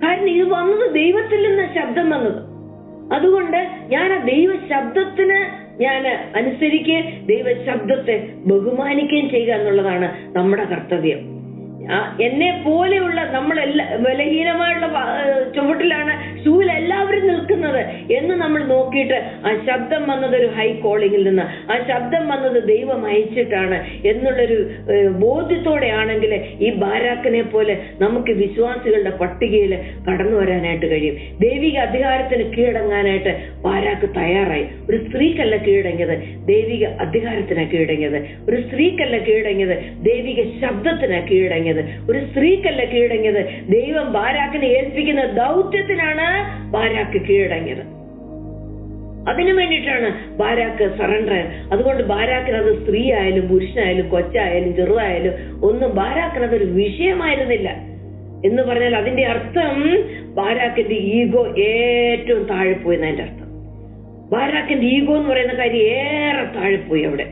കാരണം ഇത് വന്നത് ദൈവത്തിൽ നിന്ന് ശബ്ദം വന്നത്. അതുകൊണ്ട് ഞാൻ ആ ദൈവ ശബ്ദത്തിന് ഞാൻ അനുസരിക്കുകയും ദൈവശബ്ദത്തെ ബഹുമാനിക്കുകയും ചെയ്യുക എന്നുള്ളതാണ് നമ്മുടെ കർത്തവ്യം. എന്നെ പോലെയുള്ള ബലഹീനമായുള്ള ചുവട്ടിലാണ്, ഷൂവിൽ എല്ലാവരും നിൽക്കുന്നത് എന്ന് നമ്മൾ നോക്കിയിട്ട് ആ ശബ്ദം വന്നത് ഒരു ഹൈ കോളിങ്ങിൽ നിന്ന്, ആ ശബ്ദം വന്നത് ദൈവം അയച്ചിട്ടാണ് എന്നുള്ളൊരു ബോധ്യത്തോടെയാണെങ്കിൽ ഈ ബാരാക്കിനെ പോലെ നമുക്ക് വിശ്വാസികളുടെ പട്ടികയിൽ കടന്നു വരാനായിട്ട് കഴിയും. ദൈവിക അധികാരത്തിന് കീഴടങ്ങാനായിട്ട് ബാരാക്ക് തയ്യാറായി. ഒരു സ്ത്രീക്കല്ല കീഴടങ്ങിയത്, ദൈവിക അധികാരത്തിനാണ് കീഴടങ്ങിയത്. ഒരു സ്ത്രീക്കല്ല കീഴടങ്ങിയത്, ദൈവിക ശബ്ദത്തിനാണ് കീഴടങ്ങിയത്. ഒരു സ്ത്രീക്കല്ല കീഴടങ്ങിയത്, ദൈവം ബാരാക്കിനെ ഏൽപ്പിക്കുന്ന ദൗത്യത്തിനാണ് ബാരാക്ക് കീഴടങ്ങിയത്. അതിനു വേണ്ടിയിട്ടാണ് ബാരാക്ക് സറണ്ടർ ആയത്. അതുകൊണ്ട് ബാരാക്കിന് അത് സ്ത്രീ ആയാലും പുരുഷനായാലും കൊച്ചായാലും ചെറുതായാലും ഒന്നും ബാരാക്കിന് അതൊരു വിഷയമായിരുന്നില്ല. എന്ന് പറഞ്ഞാൽ അതിന്റെ അർത്ഥം ബാരാക്കിന്റെ ഈഗോ ഏറ്റവും താഴെ പോയി എന്നതിന്റെ അർത്ഥം. ബാരാക്കിന്റെ ഈഗോ എന്ന് പറയുന്ന കാര്യം ഏറെ താഴെ പോയി അവിടെ.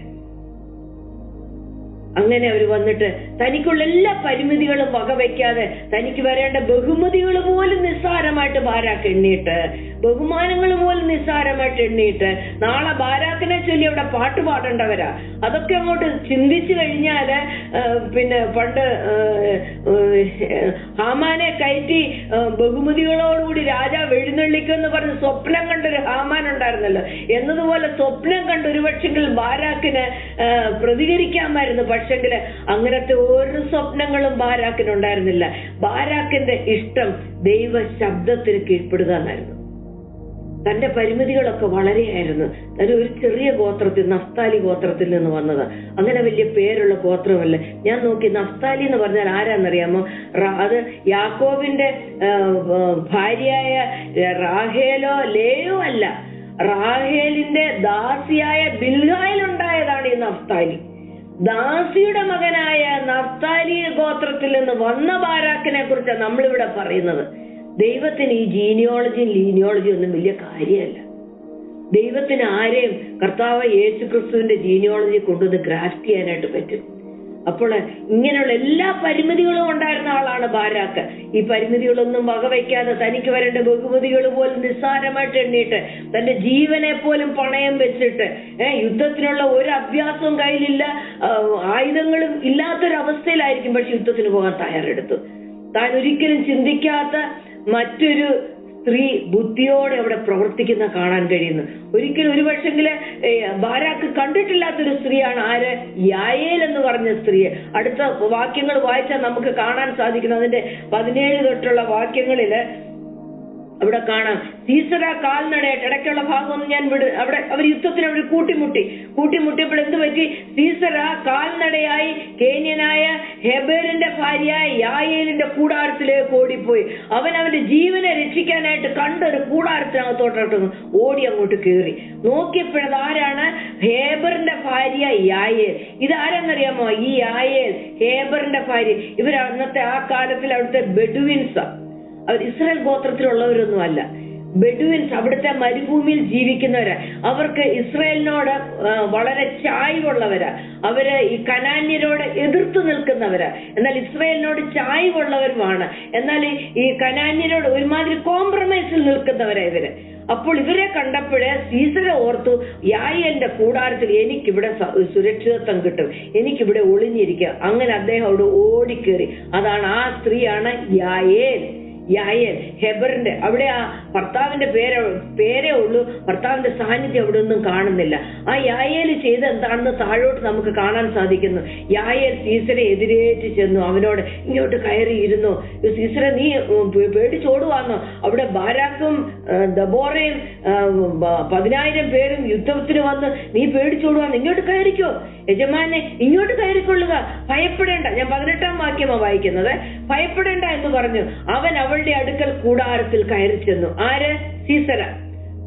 അങ്ങനെ അവർ വന്നിട്ട് തനിക്കുള്ള എല്ലാ പരിമിതികളും വകവയ്ക്കാതെ തനിക്ക് വരേണ്ട ബഹുമതികൾ പോലും നിസ്സാരമായിട്ട് ബാരാക്ക് എണ്ണിയിട്ട്, ബഹുമാനങ്ങൾ പോലും നിസ്സാരമായിട്ട് എണ്ണിയിട്ട്, നാളെ ബാരാക്കിനെ ചൊല്ലി അവിടെ പാട്ട് പാടേണ്ടവരാ. അതൊക്കെ അങ്ങോട്ട് ചിന്തിച്ചു കഴിഞ്ഞാല് പിന്നെ പണ്ട് ഹാമാനെ കയറ്റി ബഹുമതികളോടുകൂടി രാജാവ് എഴുന്നള്ളിക്കുമെന്ന് പറഞ്ഞ് സ്വപ്നം കണ്ടൊരു ഹാമാൻ ഉണ്ടായിരുന്നല്ലോ. എന്നതുപോലെ സ്വപ്നം കണ്ട് ഒരുപക്ഷെങ്കിൽ ബാരാക്കിന് പ്രതികരിക്കാമായിരുന്നു. പക്ഷെങ്കിൽ അങ്ങനത്തെ ഒരു സ്വപ്നങ്ങളും ബാരാക്കിനുണ്ടായിരുന്നില്ല. ബാരാക്കിന്റെ ഇഷ്ടം ദൈവ ശബ്ദത്തിന് കീഴ്പ്പെടുക എന്നായിരുന്നു. തന്റെ പരിമിതികളൊക്കെ വളരെയായിരുന്നു. ഒരു ചെറിയ ഗോത്രത്തിൽ, നഫ്താലി ഗോത്രത്തിൽ നിന്ന് വന്നത്. അങ്ങനെ വലിയ പേരുള്ള ഗോത്രമല്ല. ഞാൻ നോക്കി, നഫ്താലി എന്ന് പറഞ്ഞാൽ ആരാന്നറിയാമോ? അത് യാക്കോബിന്റെ ഭാര്യയായ റാഹേലോ ലേയോ അല്ല, റാഹേലിന്റെ ദാസിയായ ബിൽഹായിലുണ്ടായതാണ് ഈ നഫ്താലി. ദാസിയുടെ മകനായ നഫ്താലി ഗോത്രത്തിൽ നിന്ന് വന്ന ബാരാക്കിനെ കുറിച്ചാണ് നമ്മളിവിടെ പറയുന്നത്. ദൈവത്തിന് ഈ ലീനിയോളജി ഒന്നും വലിയ കാര്യമല്ല. ദൈവത്തിന് ആരെയും കർത്താവ് യേശുക്രിസ്തുവിന്റെ ജീനിയോളജി കൊണ്ടുവന്ന് ഗ്രാഫ്റ്റ് ചെയ്യാനായിട്ട് പറ്റും. അപ്പോൾ ഇങ്ങനെയുള്ള എല്ലാ പരിമിതികളും ഉണ്ടായിരുന്ന ആളാണ് ബാരാക്ക്. ഈ പരിമിതികളൊന്നും വകവയ്ക്കാതെ തനിക്ക് വരേണ്ട ബഹുമതികൾ പോലും നിസ്സാരമായിട്ട് എണ്ണിയിട്ട്, തന്റെ ജീവനെ പോലും പണയം വെച്ചിട്ട്, യുദ്ധത്തിനുള്ള ഒരു അഭ്യാസവും കയ്യിലില്ല, ആയുധങ്ങളും ഇല്ലാത്തൊരവസ്ഥയിലായിരിക്കും, പക്ഷെ യുദ്ധത്തിന് പോകാൻ തയ്യാറെടുത്തു. താൻ ഒരിക്കലും ചിന്തിക്കാത്ത മറ്റൊരു സ്ത്രീ ബുദ്ധിയോടെ അവിടെ പ്രവർത്തിക്കുന്ന കാണാൻ കഴിയുന്നു. ഒരിക്കലും ഒരു പക്ഷെങ്കില് ബാരാക്ക് കണ്ടിട്ടില്ലാത്തൊരു സ്ത്രീയാണ് ആര്? യായേൽ എന്ന് പറഞ്ഞ സ്ത്രീയെ. അടുത്ത വാക്യങ്ങൾ വായിച്ചാൽ നമുക്ക് കാണാൻ സാധിക്കുന്നു. അതിന്റെ 17 തൊട്ടുള്ള വാക്യങ്ങളില് അവിടെ കാണാം, സീസറ കാൽനടയായിട്ട്, ഇടയ്ക്കുള്ള ഭാഗമൊന്നും ഞാൻ അവിടെ അവർ യുദ്ധത്തിന് അവർ കൂട്ടിമുട്ടിയപ്പോൾ എന്ത് പറ്റി? സീസറ കാൽനടയായി കേന്യനായ ഹെബേറിന്റെ ഭാര്യയായ യായേലിന്റെ കൂടാരത്തിലേക്ക് ഓടിപ്പോയി. അവന്റെ ജീവനെ രക്ഷിക്കാനായിട്ട് കണ്ടൊരു കൂടാരത്തിനകത്തോട്ട് ഓടി അങ്ങോട്ട് കയറി. നോക്കിയപ്പോഴത് ആരാണ്? ഹേബറിന്റെ ഭാര്യ യായേൽ. ഇതാരെന്നറിയാമോ? ഈ യായേൽ ഹേബറിന്റെ ഭാര്യ. ഇവർ അന്നത്തെ ആ കാലത്തിൽ അവിടുത്തെ ബെഡുവിൻസാ. അവർ ഇസ്രായേൽ ഗോത്രത്തിലുള്ളവരൊന്നും അല്ല. ബെഡുവിൻസ്, അവിടുത്തെ മരുഭൂമിയിൽ ജീവിക്കുന്നവരാ. അവർക്ക് ഇസ്രായേലിനോട് വളരെ ചായ്വുള്ളവരാ. അവര് ഈ കനാന്യരോട് എതിർത്ത് നിൽക്കുന്നവരാ. എന്നാൽ ഇസ്രായേലിനോട് ചായ്വുള്ളവരുമാണ്. എന്നാൽ ഈ കനാന്യരോട് ഒരുമാതിരി കോംപ്രമൈസിൽ നിൽക്കുന്നവരാ ഇവര്. അപ്പോൾ ഇവരെ കണ്ടപ്പോഴേ സീസര ഓർത്തു, യായേലിന്റെ കൂടാരത്തിൽ എനിക്കിവിടെ സുരക്ഷിതത്വം കിട്ടും, എനിക്കിവിടെ ഒളിഞ്ഞിരിക്കുക. അങ്ങനെ അദ്ദേഹം അവിടെ ഓടിക്കേറി. അതാണ്, ആ സ്ത്രീയാണ് യായേൽ. ഹെബറിന്റെ അവിടെ ആ ഭർത്താവിന്റെ പേരേ ഉള്ളൂ, ഭർത്താവിന്റെ സാന്നിധ്യം അവിടെ ഒന്നും കാണുന്നില്ല. ആ യായേല് ചെയ്ത് എന്താണെന്ന് താഴോട്ട് നമുക്ക് കാണാൻ സാധിക്കുന്നു. യായേൽ സീസരെ എതിരേറ്റ് ചെന്നു, അവനോട് ഇങ്ങോട്ട് കയറിയിരുന്നു. സീസര, നീ പേടിച്ചോടുവാന്നോ? അവിടെ ബാരാക്കും ദബോറയും 10,000 പേരും യുദ്ധത്തിന് വന്ന് നീ പേടിച്ചോടുവാന്ന്? ഇങ്ങോട്ട് കയറിക്കോ യജമാനെ, ഇങ്ങോട്ട് കയറിക്കൊള്ളുക, ഭയപ്പെടേണ്ട. ഞാൻ 18-ാം വാക്യമാണ് വായിക്കുന്നത്. ഭയപ്പെടേണ്ട എന്ന് പറഞ്ഞു. അവൻ അവളുടെ അടുക്കൽ കൂടാരത്തിൽ കയറി ചെന്നു. ആര്? സീസര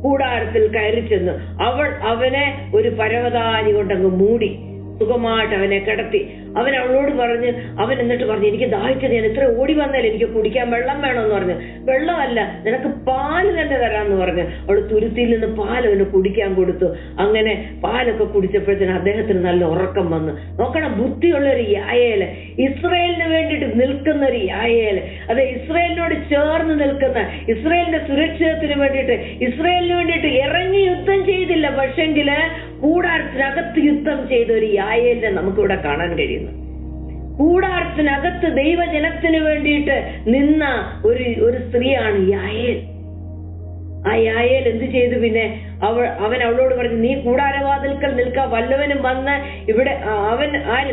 കൂടാരത്തിൽ കയറി ചെന്നു. അവൾ അവനെ ഒരു പരവതാനി കൊണ്ടങ്ങ് മൂടി സുഖമായിട്ട് അവനെ കിടത്തി. അവൻ അവളോട് പറഞ്ഞു, അവൻ എന്നിട്ട് പറഞ്ഞു, എനിക്ക് ദാഹിച്ചത്, ഞാൻ ഇത്ര ഓടി വന്നാലും എനിക്ക് കുടിക്കാൻ വെള്ളം വേണമെന്ന് പറഞ്ഞു. വെള്ളമല്ല, നിനക്ക് പാല് തന്നെ തരാമെന്ന് പറഞ്ഞു. അവൾ തുരുത്തിയിൽ നിന്ന് പാൽ അവന് കുടിക്കാൻ കൊടുത്തു. അങ്ങനെ പാലൊക്കെ കുടിച്ചപ്പോഴത്തേന് അദ്ദേഹത്തിന് നല്ല ഉറക്കം വന്നു. നോക്കണം, ബുദ്ധിയുള്ള ഒരു യായേല്, ഇസ്രായേലിന് വേണ്ടിയിട്ട് നിൽക്കുന്ന ഒരു യായേല്, അത് ഇസ്രായേലിനോട് ചേർന്ന് നിൽക്കുന്ന, ഇസ്രായേലിന്റെ സുരക്ഷിതത്തിന് വേണ്ടിയിട്ട്, ഇസ്രായേലിന് വേണ്ടിയിട്ട് ഇറങ്ങി യുദ്ധം ചെയ്തില്ല, പക്ഷെങ്കില് കൂടാരത്തിനകത്ത് യുദ്ധം ചെയ്ത ഒരു യായേലിനെ നമുക്കിവിടെ കാണാൻ കഴിയുന്നു. കൂടാരത്തിനകത്ത് ദൈവജനത്തിന് വേണ്ടിയിട്ട് നിന്ന ഒരു സ്ത്രീയാണ് യായേൽ. ആ യായേൽ എന്ത് ചെയ്തു? പിന്നെ അവൻ അവളോട് പറഞ്ഞു, നീ കൂടാരവാതിൽക്കൽ നിൽക്ക, വല്ലവനും വന്ന് ഇവിടെ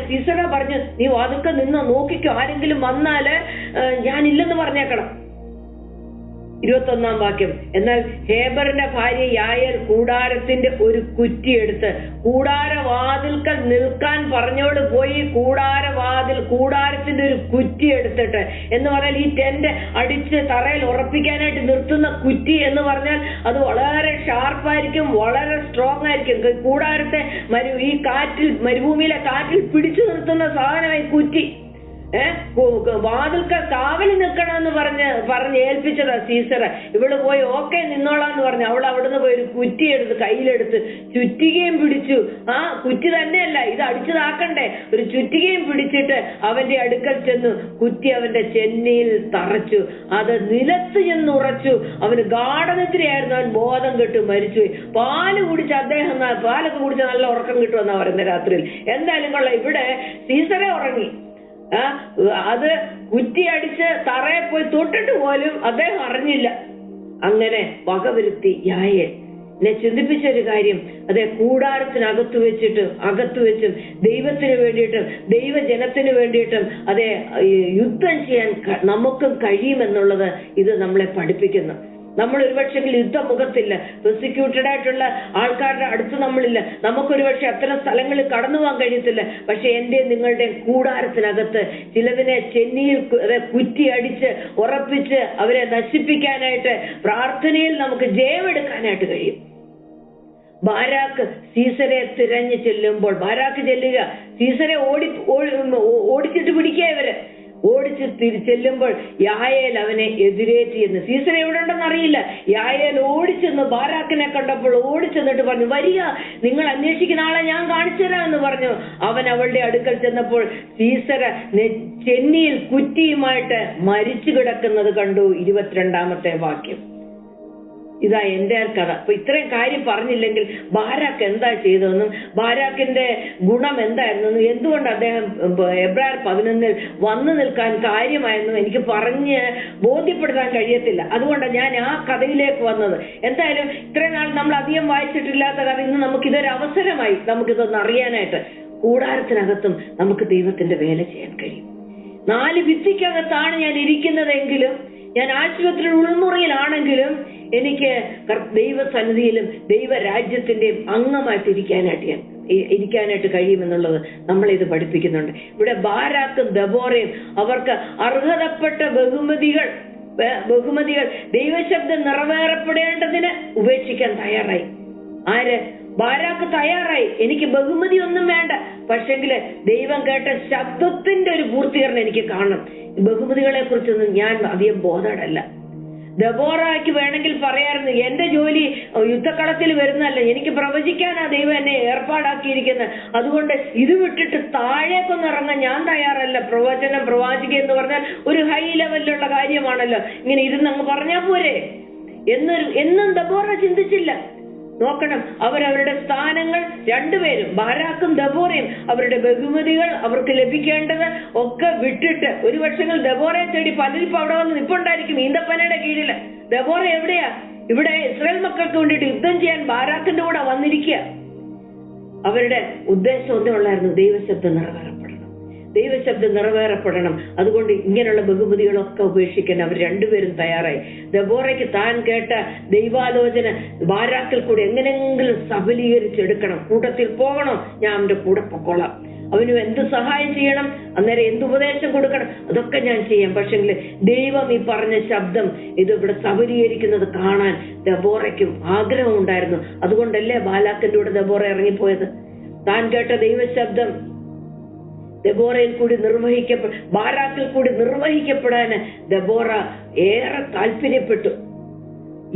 സീസറ പറഞ്ഞു, നീ വാതിൽക്കൽ നിന്നോ, നോക്കിക്കോ, ആരെങ്കിലും വന്നാല് ഞാനില്ലെന്ന് പറഞ്ഞേക്കണം. 21-ാം വാക്യം. എന്നാൽ ഹേബറിന്റെ ഭാര്യ യായേൽ കൂടാരത്തിന്റെ ഒരു കുറ്റിയെടുത്ത് കൂടാരവാതിൽക്കൽ നിൽക്കാൻ പറഞ്ഞോട് പോയി കൂടാരത്തിന്റെ ഒരു കുറ്റി എടുത്തിട്ട്, എന്ന് പറഞ്ഞാൽ ഈ ടെന്റ് അടിച്ച് തറയിൽ ഉറപ്പിക്കാനായിട്ട് നിർത്തുന്ന കുറ്റി എന്ന് പറഞ്ഞാൽ അത് വളരെ ഷാർപ്പായിരിക്കും, വളരെ സ്ട്രോങ് ആയിരിക്കും. കൂടാരത്തെ ഈ കാറ്റിൽ, മരുഭൂമിയിലെ കാറ്റിൽ പിടിച്ചു നിർത്തുന്ന സാധനമായി കുറ്റി. വാതിൽക്ക കാവലി നിൽക്കണമെന്ന് പറഞ്ഞ് ഏൽപ്പിച്ചതാ സീസർ. ഇവള് പോയി ഓക്കെ നിന്നോളാന്ന് പറഞ്ഞു. അവൾ അവിടുന്ന് പോയി ഒരു കുറ്റിയെടുത്ത് കയ്യിലെടുത്ത് ചുറ്റികയും പിടിച്ചു. ആ കുറ്റി തന്നെയല്ല, ഇത് അടിച്ചതാക്കണ്ടേ, ഒരു ചുറ്റികയും പിടിച്ചിട്ട് അവന്റെ അടുക്കൽ ചെന്നു കുറ്റി അവന്റെ ചെന്നിയിൽ തറച്ചു. അത് നിലത്ത് ചെന്ന് ഉറച്ചു. അവന് ഗാഠനിദ്രയായിരുന്നു. അവൻ ബോധം കെട്ടു മരിച്ചുപോയി. പാലൊക്കെ കുടിച്ച നല്ല ഉറക്കം കിട്ടുമെന്നാ പറയുന്നത് രാത്രിയിൽ. എന്തായാലും കൊള്ളാം, ഇവിടെ സീസറെ ഉറങ്ങി. അത് കുറ്റി അടിച്ച് തറയെ പോയി തൊട്ടിട്ട് പോലും അദ്ദേഹം അറിഞ്ഞില്ല. അങ്ങനെ വകവരുത്തി യായെ. എന്നെ ചിന്തിപ്പിച്ച ഒരു കാര്യം, അതെ, കൂടാരത്തിനകത്തു വെച്ചും ദൈവത്തിന് വേണ്ടിയിട്ടും ദൈവജനത്തിന് വേണ്ടിയിട്ടും അതെ യുദ്ധം ചെയ്യാൻ നമുക്കും കഴിയുമെന്നുള്ളത് ഇത് നമ്മളെ പഠിപ്പിക്കുന്നു. നമ്മൾ ഒരുപക്ഷെ യുദ്ധമുഖത്തില്ല, പ്രോസിക്യൂട്ടഡ് ആയിട്ടുള്ള ആൾക്കാരുടെ അടുത്ത് നമ്മളില്ല, നമുക്കൊരുപക്ഷെ അത്തരം സ്ഥലങ്ങളിൽ കടന്നു പോകാൻ കഴിയത്തില്ല. പക്ഷെ എന്റെ നിങ്ങളുടെ കൂടാരത്തിനകത്ത് ചിലതിനെ ചെന്നിയിൽ കുറ്റി അടിച്ച് ഉറപ്പിച്ച് അവരെ നശിപ്പിക്കാനായിട്ട് പ്രാർത്ഥനയിൽ നമുക്ക് ജയമെടുക്കാനായിട്ട് കഴിയും. ബാരാക്ക് സീസരെ തിരഞ്ഞു ചെല്ലുമ്പോൾ, ബാരാക്ക് ചെല്ലുക, സീസരെ ഓടിച്ചിട്ട് പിടിക്കുക. ഇവര് ഓടിച്ച് ചെല്ലുമ്പോൾ യായേൽ അവനെ എതിരേറ്റിയെന്ന്. സീസർ എവിടെ ഉണ്ടെന്ന് അറിയില്ല. യായേൽ ഓടിച്ചെന്ന് ബാരാക്കിനെ കണ്ടപ്പോൾ ഓടിച്ചെന്നിട്ട് പറഞ്ഞു, വരിക, നിങ്ങൾ അന്വേഷിക്കുന്ന ആളെ ഞാൻ കാണിച്ചു തരാമെന്ന് പറഞ്ഞു. അവൻ അവളുടെ അടുക്കൽ ചെന്നപ്പോൾ സീസർ ചെന്നിയിൽ കുറ്റിയുമായിട്ട് മരിച്ചു കിടക്കുന്നത് കണ്ടു. 22-ാമത്തെ വാക്യം. ഇതാ എന്റെ കഥ. അപ്പൊ ഇത്രയും കാര്യം പറഞ്ഞില്ലെങ്കിൽ ബാരാക്ക് എന്താ ചെയ്തതെന്നും ബാരാക്കിന്റെ ഗുണം എന്തായിരുന്നെന്നും എന്തുകൊണ്ട് അദ്ദേഹം എബ്രായർ 11 വന്നു നിൽക്കാൻ കാര്യമായെന്നും എനിക്ക് പറഞ്ഞ് ബോധ്യപ്പെടുത്താൻ കഴിയത്തില്ല. അതുകൊണ്ടാണ് ഞാൻ ആ കഥയിലേക്ക് വന്നത്. എന്തായാലും ഇത്രയും നാൾ നമ്മൾ അധികം വായിച്ചിട്ടില്ലാത്ത കഥ ഇന്ന് നമുക്കിതൊരു അവസരമായി നമുക്കിതൊന്ന് അറിയാനായിട്ട്. കൂടാരത്തിനകത്തും നമുക്ക് ദൈവത്തിന്റെ വേല ചെയ്യാൻ കഴിയും. 4 ഭിത്തിക്കകത്താണ് ഞാൻ ഇരിക്കുന്നതെങ്കിലും, ഞാൻ ആശുപത്രിയുടെ ഉൾമുറിയിലാണെങ്കിലും എനിക്ക് ദൈവസന്നിധിയിലും ദൈവരാജ്യത്തിന്റെയും അംഗമായിട്ട് ഇരിക്കാനായിട്ട് കഴിയുമെന്നുള്ളത് നമ്മളിത് പഠിപ്പിക്കുന്നുണ്ട്. ഇവിടെ ബാരാക്കും ദബോറയും അവർക്ക് അർഹതപ്പെട്ട ബഹുമതികൾ ദൈവശബ്ദം നിറവേറപ്പെടേണ്ടതിന് ഉപേക്ഷിക്കാൻ തയ്യാറായി. ആര്? ബാരാക്ക് തയ്യാറായി. എനിക്ക് ബഹുമതി ഒന്നും വേണ്ട, പക്ഷെങ്കില് ദൈവം കേട്ട ശബ്ദത്തിന്റെ ഒരു പൂർത്തീകരണം എനിക്ക് കാണണം. ബഹുമതികളെ കുറിച്ചൊന്നും ഞാൻ അധികം ബോധവടല്ല. ദബോറയ്ക്ക് വേണമെങ്കിൽ പറയാറുണ്ട്, എന്റെ ജോലി യുദ്ധക്കളത്തിൽ വരുന്നതല്ല, എനിക്ക് പ്രവചിക്കാനാ ദൈവം എന്നെ ഏർപ്പാടാക്കിയിരിക്കുന്നത്, അതുകൊണ്ട് ഇത് വിട്ടിട്ട് താഴേക്കൊന്നും ഇറങ്ങാൻ ഞാൻ തയ്യാറല്ല. പ്രവാചക എന്ന് പറഞ്ഞാൽ ഒരു ഹൈ ലെവലിലുള്ള കാര്യമാണല്ലോ, ഇങ്ങനെ ഇരുന്നങ്ങ് പറഞ്ഞാൽ പോരെ എന്നും ദബോറ ചിന്തിച്ചില്ല. നോക്കണം, അവരവരുടെ സ്ഥാനങ്ങൾ രണ്ടുപേരും, ബാരാക്കും ദബോറയും അവരുടെ ബഹുമതികൾ അവർക്ക് ലഭിക്കേണ്ടത് ഒക്കെ വിട്ടിട്ട്, ഒരു പക്ഷങ്ങൾ ദബോറയെ തേടി പലരും അവിടെ വന്ന് നിപ്പുണ്ടായിരിക്കും ഈന്തപ്പനയുടെ കീഴില്. ദബോറ എവിടെയാ? ഇവിടെ ഇസ്രായേൽ മക്കൾക്ക് വേണ്ടിയിട്ട് യുദ്ധം ചെയ്യാൻ ബാരാക്കിന്റെ കൂടെ വന്നിരിക്കുക. അവരുടെ ഉദ്ദേശം ഒന്നേ ഉള്ളായിരുന്നു, ദൈവശബ്ദം നിറവേറപ്പെടണം. അതുകൊണ്ട് ഇങ്ങനെയുള്ള ബഹുമതികളൊക്കെ ഉപേക്ഷിക്കാൻ അവർ രണ്ടുപേരും തയ്യാറായി. ദബോറയ്ക്ക് താൻ കേട്ട ദൈവാലോചന ബാരാക്കിൽ കൂടെ എങ്ങനെയെങ്കിലും സഫലീകരിച്ചെടുക്കണം. കൂട്ടത്തിൽ പോകണം, ഞാൻ അവന്റെ കൂടെ പൊക്കോളാം. അവന് എന്ത് സഹായം ചെയ്യണം, അന്നേരം എന്ത് ഉപദേശം കൊടുക്കണം, അതൊക്കെ ഞാൻ ചെയ്യാം. പക്ഷെങ്കിൽ ദൈവം ഈ പറഞ്ഞ ശബ്ദം ഇത് ഇവിടെ സഫലീകരിക്കുന്നത് കാണാൻ ദബോറയ്ക്കും ആഗ്രഹം ഉണ്ടായിരുന്നു. അതുകൊണ്ടല്ലേ ബാലാക്കിന്റെ കൂടെ ദബോറ ഇറങ്ങിപ്പോയത്. താൻ കേട്ട ദൈവശബ്ദം ദബോറയിൽ കൂടി ബാരാക്കിൽ കൂടി നിർവഹിക്കപ്പെടാൻ ദബോറ ഏറെ താല്പര്യപ്പെട്ടു.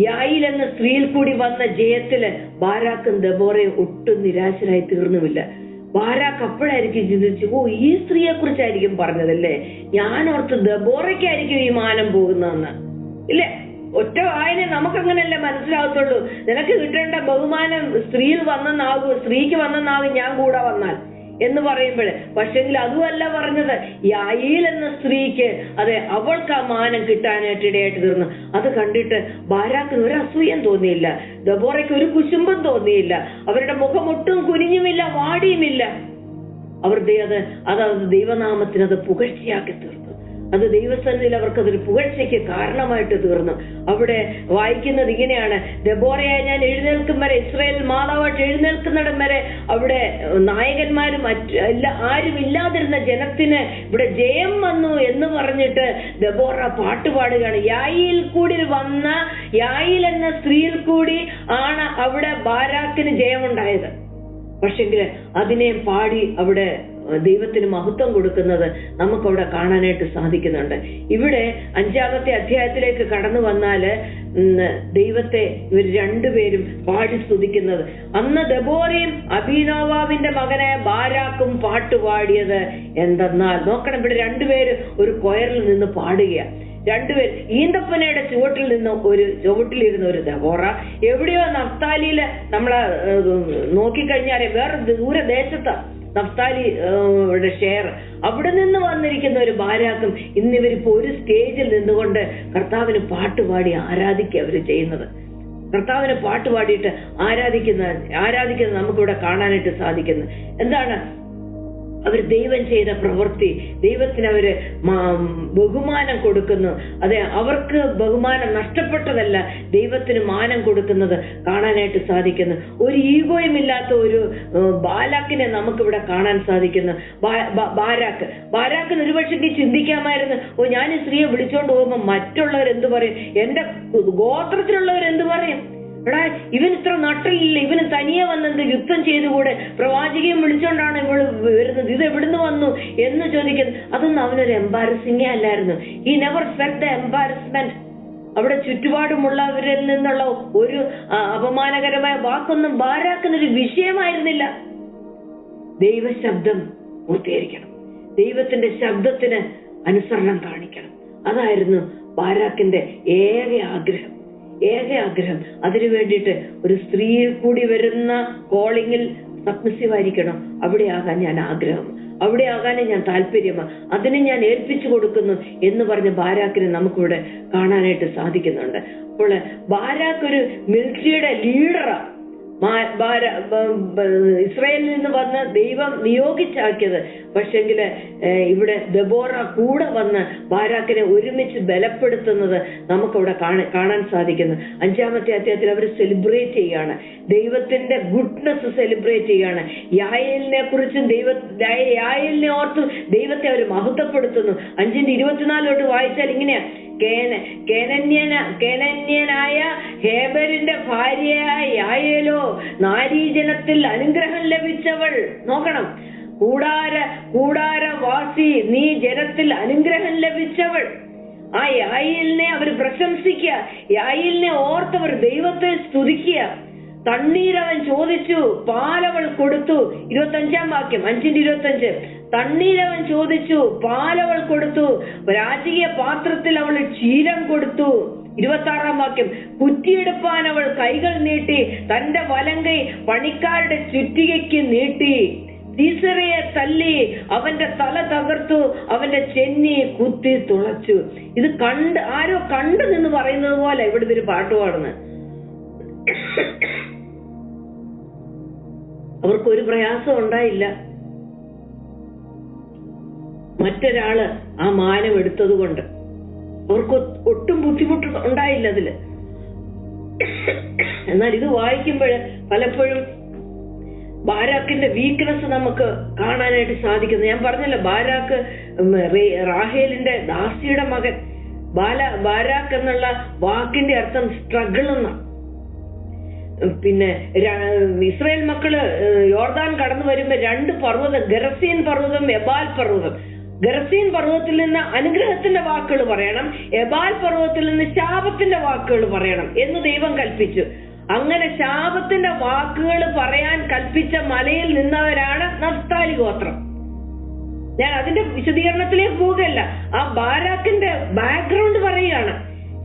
യായിൽ എന്ന സ്ത്രീയിൽ കൂടി വന്ന ജയത്തില് ബാരാക്കും ദബോറയും ഒട്ടും നിരാശരായി തീർന്നുമില്ല. ബാരാക്ക് അപ്പോഴായിരിക്കും ചിന്തിച്ചു, ഈ സ്ത്രീയെ കുറിച്ചായിരിക്കും പറഞ്ഞതല്ലേ, ഞാൻ ഓർത്ത് ദബോറയ്ക്കായിരിക്കും ഈ മാനം പോകുന്നതെന്ന്. ഇല്ലേ, ഒറ്റ വായന നമുക്കങ്ങനല്ലേ മനസ്സിലാകത്തുള്ളൂ. നിനക്ക് കിട്ടേണ്ട ബഹുമാനം സ്ത്രീക്ക് വന്നെന്നാകും ഞാൻ കൂടെ വന്നാൽ എന്ന് പറയുമ്പോൾ. പക്ഷെങ്കിൽ അതുമല്ല പറഞ്ഞത്, യായിൽ എന്ന സ്ത്രീക്ക് അതെ അവൾക്ക് ആ മാനം കിട്ടാനായിട്ട് ഇടയായിട്ട് തീർന്നു. അത് കണ്ടിട്ട് ബാരാക്കിന് ഒരു അസൂയം തോന്നിയില്ല, ദബോറയ്ക്ക് ഒരു കുശുമ്പം തോന്നിയില്ല. അവരുടെ മുഖം ഒട്ടും കുനിഞ്ഞുമില്ല, വാടിയുമില്ല. അത് ദൈവനാമത്തിന് അത് പുകഴ്ചയാക്കി തീർന്നു. അത് ദൈവസന്നിധിയിൽ അവർക്ക് അതൊരു പുകഴ്ചയ്ക്ക് കാരണമായിട്ട് തീർന്നു. അവിടെ വായിക്കുന്നത് ഇങ്ങനെയാണ്, ദബോറയായി ഞാൻ എഴുന്നേൽക്കും വരെ, ഇസ്രായേൽ മാതാവായിട്ട് എഴുന്നേൽക്കുന്നിടം വരെ അവിടെ നായകന്മാരും ആരും ഇല്ലാതിരുന്ന ജനത്തിന് ഇവിടെ ജയം വന്നു എന്ന് പറഞ്ഞിട്ട് ദബോറ പാട്ടുപാടുകയാണ്. യായിൽ എന്ന സ്ത്രീയിൽ കൂടി ആണ് അവിടെ ബാരാക്കിന് ജയമുണ്ടായത്. പക്ഷെങ്കിൽ അതിനെ പാടി അവിടെ ദൈവത്തിന് മഹത്വം കൊടുക്കുന്നത് നമുക്കവിടെ കാണാനായിട്ട് സാധിക്കുന്നുണ്ട്. ഇവിടെ 5-ാമത്തെ അധ്യായത്തിലേക്ക് കടന്നു വന്നാല് ദൈവത്തെ ഇവർ രണ്ടുപേരും പാടി സ്തുതിക്കുന്നത്. അന്ന് ദെബോറയും അബീനോവാവിന്റെ മകനായ ബാരാക്കും പാട്ടുപാടിയത് എന്തെന്നാൽ, നോക്കണം, ഇവിടെ രണ്ടുപേരും ഒരു കൊയറിൽ നിന്ന് പാടുകയാണ്. രണ്ടുപേർ ഈന്തപ്പനയുടെ ചുവട്ടിലിരുന്ന ഒരു ദെബോറ, എവിടെയോ നഫ്താലിയില് നമ്മളെ നോക്കിക്കഴിഞ്ഞാല് വേറെ ദൂരദേശത്താ നഫ്താലി ഷെയർ, അവിടെ നിന്ന് വന്നിരിക്കുന്ന ഒരു ബാരാക്കും ഇന്നിവരിപ്പോ ഒരു സ്റ്റേജിൽ നിന്നുകൊണ്ട് കർത്താവിന് പാട്ടുപാടി ആരാധിക്കുക അവര് ചെയ്യുന്നത്. കർത്താവിന് പാട്ടുപാടിയിട്ട് ആരാധിക്കുന്നത് നമുക്കിവിടെ കാണാനായിട്ട് സാധിക്കുന്നു. എന്താണ് അവർ ദൈവം ചെയ്ത പ്രവൃത്തി, ദൈവത്തിന് അവര് ബഹുമാനം കൊടുക്കുന്നു. അതെ, അവർക്ക് ബഹുമാനം നഷ്ടപ്പെട്ടതല്ല, ദൈവത്തിന് മാനം കൊടുക്കുന്നത് കാണാനായിട്ട് സാധിക്കുന്നു. ഒരു ഈഗോയും ഇല്ലാത്ത ഒരു ബാലാക്കിനെ നമുക്കിവിടെ കാണാൻ സാധിക്കുന്നു. ബാരാക്കിന് ഒരുപക്ഷെ ചിന്തിക്കാമായിരുന്നു, ഞാൻ ഈ സ്ത്രീയെ വിളിച്ചോണ്ട് പോകുമ്പോ മറ്റുള്ളവർ എന്ത് പറയും, എന്റെ ഗോത്രത്തിലുള്ളവർ എന്ത് പറയും, എടാ ഇവൻ ഇത്ര നട്ടിലില്ല, ഇവന് തനിയെ വന്നെന്ത് യുദ്ധം ചെയ്തുകൂടെ, പ്രവാചകയെ വിളിച്ചോണ്ടാണ് ഇവള് വരുന്നത്, ഇത് എവിടുന്ന് വന്നു എന്ന് ചോദിക്കുന്നത്. അതൊന്നും അവനൊരു എംബാരസിംഗേ അല്ലായിരുന്നു. He never felt the embarrassment. അവിടെ ചുറ്റുപാടുമുള്ളവരിൽ നിന്നുള്ള ഒരു അപമാനകരമായ വാക്കൊന്നും ബാരാക്കിനൊരു വിഷയമായിരുന്നില്ല. ദൈവശബ്ദം പൂർത്തീകരിക്കണം, ദൈവത്തിന്റെ ശബ്ദത്തിന് അനുസരണം കാണിക്കണം. അതായിരുന്നു ബാരാക്കിന്റെ ഏക ആഗ്രഹം. അതിനു വേണ്ടിയിട്ട് ഒരു സ്ത്രീയിൽ കൂടി വരുന്ന കോളിങ്ങിൽ സബ്മിസീവ് ആയിരിക്കണം. അവിടെയാകാൻ ഞാൻ ആഗ്രഹം, അവിടെയാകാനേ ഞാൻ താല്പര്യമാണ്, അതിനെ ഞാൻ ഏൽപ്പിച്ചു കൊടുക്കുന്നു എന്ന് പറഞ്ഞ ബാരാക്കിനെ നമുക്കിവിടെ കാണാനായിട്ട് സാധിക്കുന്നുണ്ട്. അപ്പോൾ ബാരാക്ക് ഒരു മിലിറ്ററിയുടെ ലീഡറാ. ഇസ്രായേലിൽ നിന്ന് വന്ന് ദൈവം നിയോഗിച്ചാക്കിയത്. പക്ഷെങ്കില് ഇവിടെ ദെബോറ കൂടെ വന്ന് ബാരാക്കിനെ ഒരുമിച്ച് ബലപ്പെടുത്തുന്നത് നമുക്കവിടെ കാണാൻ സാധിക്കുന്നു. 5-ാമത്തെ അധ്യായത്തിൽ അവർ സെലിബ്രേറ്റ് ചെയ്യാണ്, ദൈവത്തിന്റെ ഗുഡ്നെസ് സെലിബ്രേറ്റ് ചെയ്യാണ്. യായേലിനെ കുറിച്ചും യായേലിനെ ഓർത്തും ദൈവത്തെ അവർ മഹത്വപ്പെടുത്തുന്നു. 5:24 വായിച്ചാൽ ഇങ്ങനെയാ, കേനന്യനായ ഹേബരിന്റെ ഭാര്യയായ യായേലോ നാരീജനത്തിൽ അനുഗ്രഹം ലഭിച്ചവൾ. നോക്കണം, കൂടാരവാസി, നീ ജനത്തിൽ അനുഗ്രഹം ലഭിച്ചവൾ. ആ യായേലിനെ അവർ പ്രശംസിക്കുക, യായേലിനെ ഓർത്തവർ ദൈവത്തെ സ്തുതിക്കുക. തണ്ണീരവൻ ചോദിച്ചു, പാലവൾ കൊടുത്തു. 25-ാം വാക്യം, 5:25. തണ്ണീരവൻ ചോദിച്ചു, പാലവൾ കൊടുത്തു. രാജകീയ പാത്രത്തിൽ അവൾ ക്ഷീരം കൊടുത്തു. 26-ാം വാക്യം, കുറ്റിയെടുപ്പാൻ അവൾ കൈകൾ നീട്ടി, തന്റെ വലങ്കൈ പണിക്കാരുടെ ചുറ്റികയ്ക്ക് നീട്ടി. സീസറയെ തല്ലി, അവന്റെ തല തകർത്തു, അവന്റെ ചെന്നി കുത്തി തുളച്ചു. ഇത് ആരോ കണ്ടു നിന്ന് പറയുന്നത് പോലെ ഇവിടുത്തെ ഒരു പാട്ട് പാടുന്നത്. അവർക്കൊരു പ്രയാസം ഉണ്ടായില്ല. മറ്റൊരാള് ആ മാനം എടുത്തത് കൊണ്ട് അവർക്ക് ഒട്ടും ബുദ്ധിമുട്ട് ഉണ്ടായില്ല അതില്. എന്നാൽ ഇത് വായിക്കുമ്പോൾ പലപ്പോഴും ബാരാക്കിന്റെ വീക്ക്നെസ് നമുക്ക് കാണാനായിട്ട് സാധിക്കുന്നു. ഞാൻ പറഞ്ഞല്ലോ, ബാരാക്ക് റാഹേലിന്റെ ദാസിയുടെ മകൻ. ബാരാക്ക് എന്നുള്ള വാക്കിന്റെ അർത്ഥം സ്ട്രഗിൾ എന്നാണ്. പിന്നെ ഇസ്രായേൽ മക്കള് യോർദാൻ കടന്നു വരുമ്പോ 2 പർവ്വതം, ഗെറസീൻ പർവ്വതം, എബാൽ പർവ്വതം. ഗെറസീൻ പർവ്വതത്തിൽ നിന്ന് അനുഗ്രഹത്തിന്റെ വാക്കുകൾ പറയണം, എബാൽ പർവ്വതത്തിൽ നിന്ന് ശാപത്തിന്റെ വാക്കുകൾ പറയണം എന്ന് ദൈവം കൽപ്പിച്ചു. അങ്ങനെ ശാപത്തിന്റെ വാക്കുകൾ പറയാൻ കൽപ്പിച്ച മലയിൽ നിന്നവരാണ് നഫ്താലി ഗോത്രം. ഞാൻ അതിന്റെ വിശദീകരണത്തിലേക്ക് പോവുകയല്ല, ആ ബാരാക്കിന്റെ ബാക്ക്ഗ്രൗണ്ട് പറയുകയാണ്.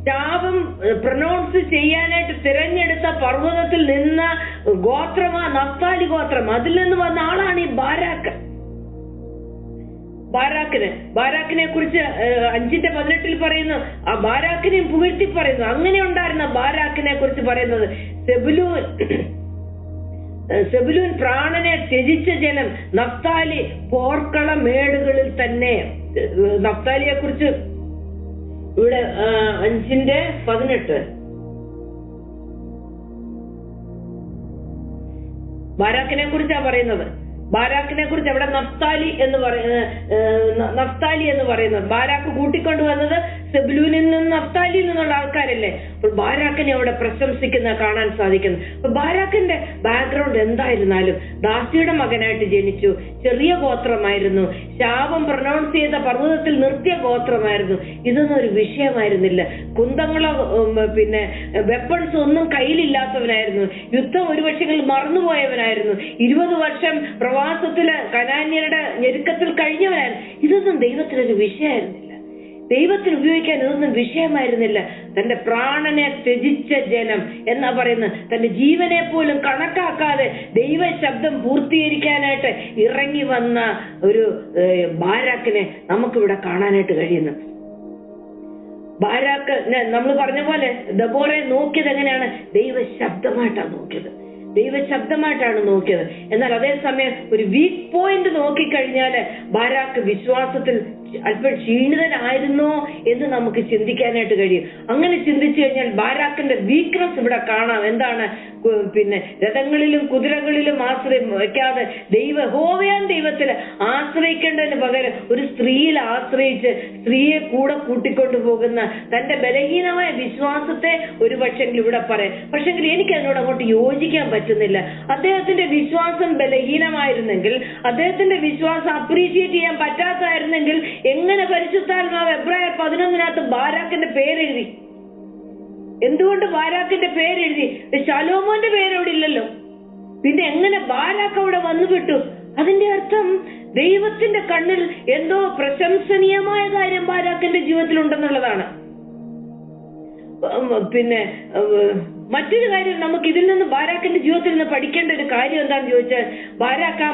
ശാപം പ്രൊനൗൺസ് ചെയ്യാനായിട്ട് തിരഞ്ഞെടുത്ത പർവ്വതത്തിൽ നിന്ന ഗോത്രമാ നഫ്താലി ഗോത്രം. അതിൽ നിന്ന് വന്ന ആളാണ് ഈ ബാരാക്ക്. ബാരാക്കിനെ കുറിച്ച് 5:18 പറയുന്നു, ആ ബാരാക്കിനെയും പുകഴ്ത്തി പറയുന്നു. അങ്ങനെ ഉണ്ടായിരുന്ന ബാരാക്കിനെ കുറിച്ച് പറയുന്നത്, സെബുലൂൻ പ്രാണനെ ത്യജിച്ച ജനം, നഫ്താലി പോർക്കള മേടുകളിൽ തന്നെ. നഫ്താലിയെ കുറിച്ച് ഇവിടെ 5:18 ബാരാക്കിനെ കുറിച്ചാ പറയുന്നത്. ബാരാക്കിനെ കുറിച്ച് അവിടെ നഫ്താലി എന്ന് പറയുന്നത്. ബാരാക്ക് കൂട്ടിക്കൊണ്ടുവന്നത് സെബുലൂനിൽ നിന്നും നഫ്താലിയിൽ നിന്നുള്ള ആൾക്കാരല്ലേ. അപ്പോൾ ബാരാക്കിനെ അവിടെ പ്രശംസിക്കുന്ന കാണാൻ സാധിക്കുന്നു. അപ്പൊ ബാരാക്കിന്റെ ബാക്ക്ഗ്രൗണ്ട് എന്തായിരുന്നാലും ദാസിയുടെ മകനായിട്ട് ജനിച്ചു, ചെറിയ ഗോത്രമായിരുന്നു, ശാപം പ്രൊനൗൺസ് ചെയ്ത പർവ്വതത്തിൽ നിർത്തിയ ഗോത്രമായിരുന്നു. ഇതൊന്നും ഒരു വിഷയമായിരുന്നില്ല. കുന്തങ്ങളോ പിന്നെ വെപ്പൺസ് ഒന്നും കയ്യിലില്ലാത്തവനായിരുന്നു. യുദ്ധം ഒരു പക്ഷെങ്കിൽ മറന്നുപോയവനായിരുന്നു. 20 വർഷം പ്രവാസത്തില് കനാന്യരുടെ ഞെരുക്കത്തിൽ കഴിഞ്ഞവനായിരുന്നു. ഇതൊന്നും ദൈവത്തിനൊരു വിഷയമായിരുന്നില്ല. ദൈവത്തിന് ഉപയോഗിക്കാൻ ഇതൊന്നും വിഷയമായിരുന്നില്ല. തന്റെ പ്രാണനെ ത്യജിച്ച ജനം എന്നാ പറയുന്നത്. തന്റെ ജീവനെ പോലും കണക്കാക്കാതെ ദൈവ ശബ്ദം പൂർത്തീകരിക്കാനായിട്ട് ഇറങ്ങി വന്ന ഒരു ബാരാക്കിനെ നമുക്കിവിടെ കാണാനായിട്ട് കഴിയുന്നു. ബാരാക്ക് നമ്മൾ പറഞ്ഞ പോലെ ദബോറയെ നോക്കിയത് എങ്ങനെയാണ്? ദൈവ ശബ്ദമായിട്ടാണ് നോക്കിയത്. എന്നാൽ അതേസമയം ഒരു വീക്ക് പോയിന്റ് നോക്കിക്കഴിഞ്ഞാല് ബാരാക്ക് വിശ്വാസത്തിൽ അല്പം ക്ഷീണിതനായിരുന്നോ എന്ന് നമുക്ക് ചിന്തിക്കാനായിട്ട് കഴിയും. അങ്ങനെ ചിന്തിച്ചു കഴിഞ്ഞാൽ ബാരാക്കിന്റെ വീക്ക്നെസ് ഇവിടെ കാണാം. എന്താണ്? പിന്നെ രഥങ്ങളിലും കുതിരകളിലും ആശ്രയം വയ്ക്കാതെ ഹോവയാൻ ദൈവത്തില് ആശ്രയിക്കേണ്ടതിന് പകരം ഒരു സ്ത്രീയിൽ ആശ്രയിച്ച് സ്ത്രീയെ കൂടെ കൂട്ടിക്കൊണ്ടു പോകുന്ന തന്റെ ബലഹീനമായ വിശ്വാസത്തെ ഒരു പക്ഷെങ്കിൽ ഇവിടെ പറയാം. പക്ഷെങ്കിൽ എനിക്ക് അതിനോട് അങ്ങോട്ട് യോജിക്കാൻ പറ്റുന്നില്ല. അദ്ദേഹത്തിന്റെ വിശ്വാസം ബലഹീനമായിരുന്നെങ്കിൽ, അദ്ദേഹത്തിന്റെ വിശ്വാസം അപ്രീഷിയേറ്റ് ചെയ്യാൻ പറ്റാത്തായിരുന്നെങ്കിൽ എങ്ങനെ പരിശുദ്ധാത്മാവ് എബ്രായർ 11 ബാരാക്കിന്റെ പേരെഴുതി? എന്തുകൊണ്ട് ബാരാക്കിന്റെ പേരെഴുതി? ശലോമോന്റെ പേരവിടെ ഇല്ലല്ലോ. പിന്നെ എങ്ങനെ ബാരാക്ക് അവിടെ വന്നുപെട്ടു? അതിന്റെ അർത്ഥം ദൈവത്തിന്റെ കണ്ണിൽ എന്തോ പ്രശംസനീയമായ കാര്യം ബാരാക്കിന്റെ ജീവിതത്തിൽ ഉണ്ടെന്നുള്ളതാണ്. പിന്നെ മറ്റൊരു കാര്യം നമുക്ക് ഇതിൽ നിന്ന് ബാരാക്കിന്റെ ജീവിതത്തിൽ നിന്ന് പഠിക്കേണ്ട ഒരു കാര്യം എന്താണെന്ന് ചോദിച്ചാൽ, ബാരാക്ക്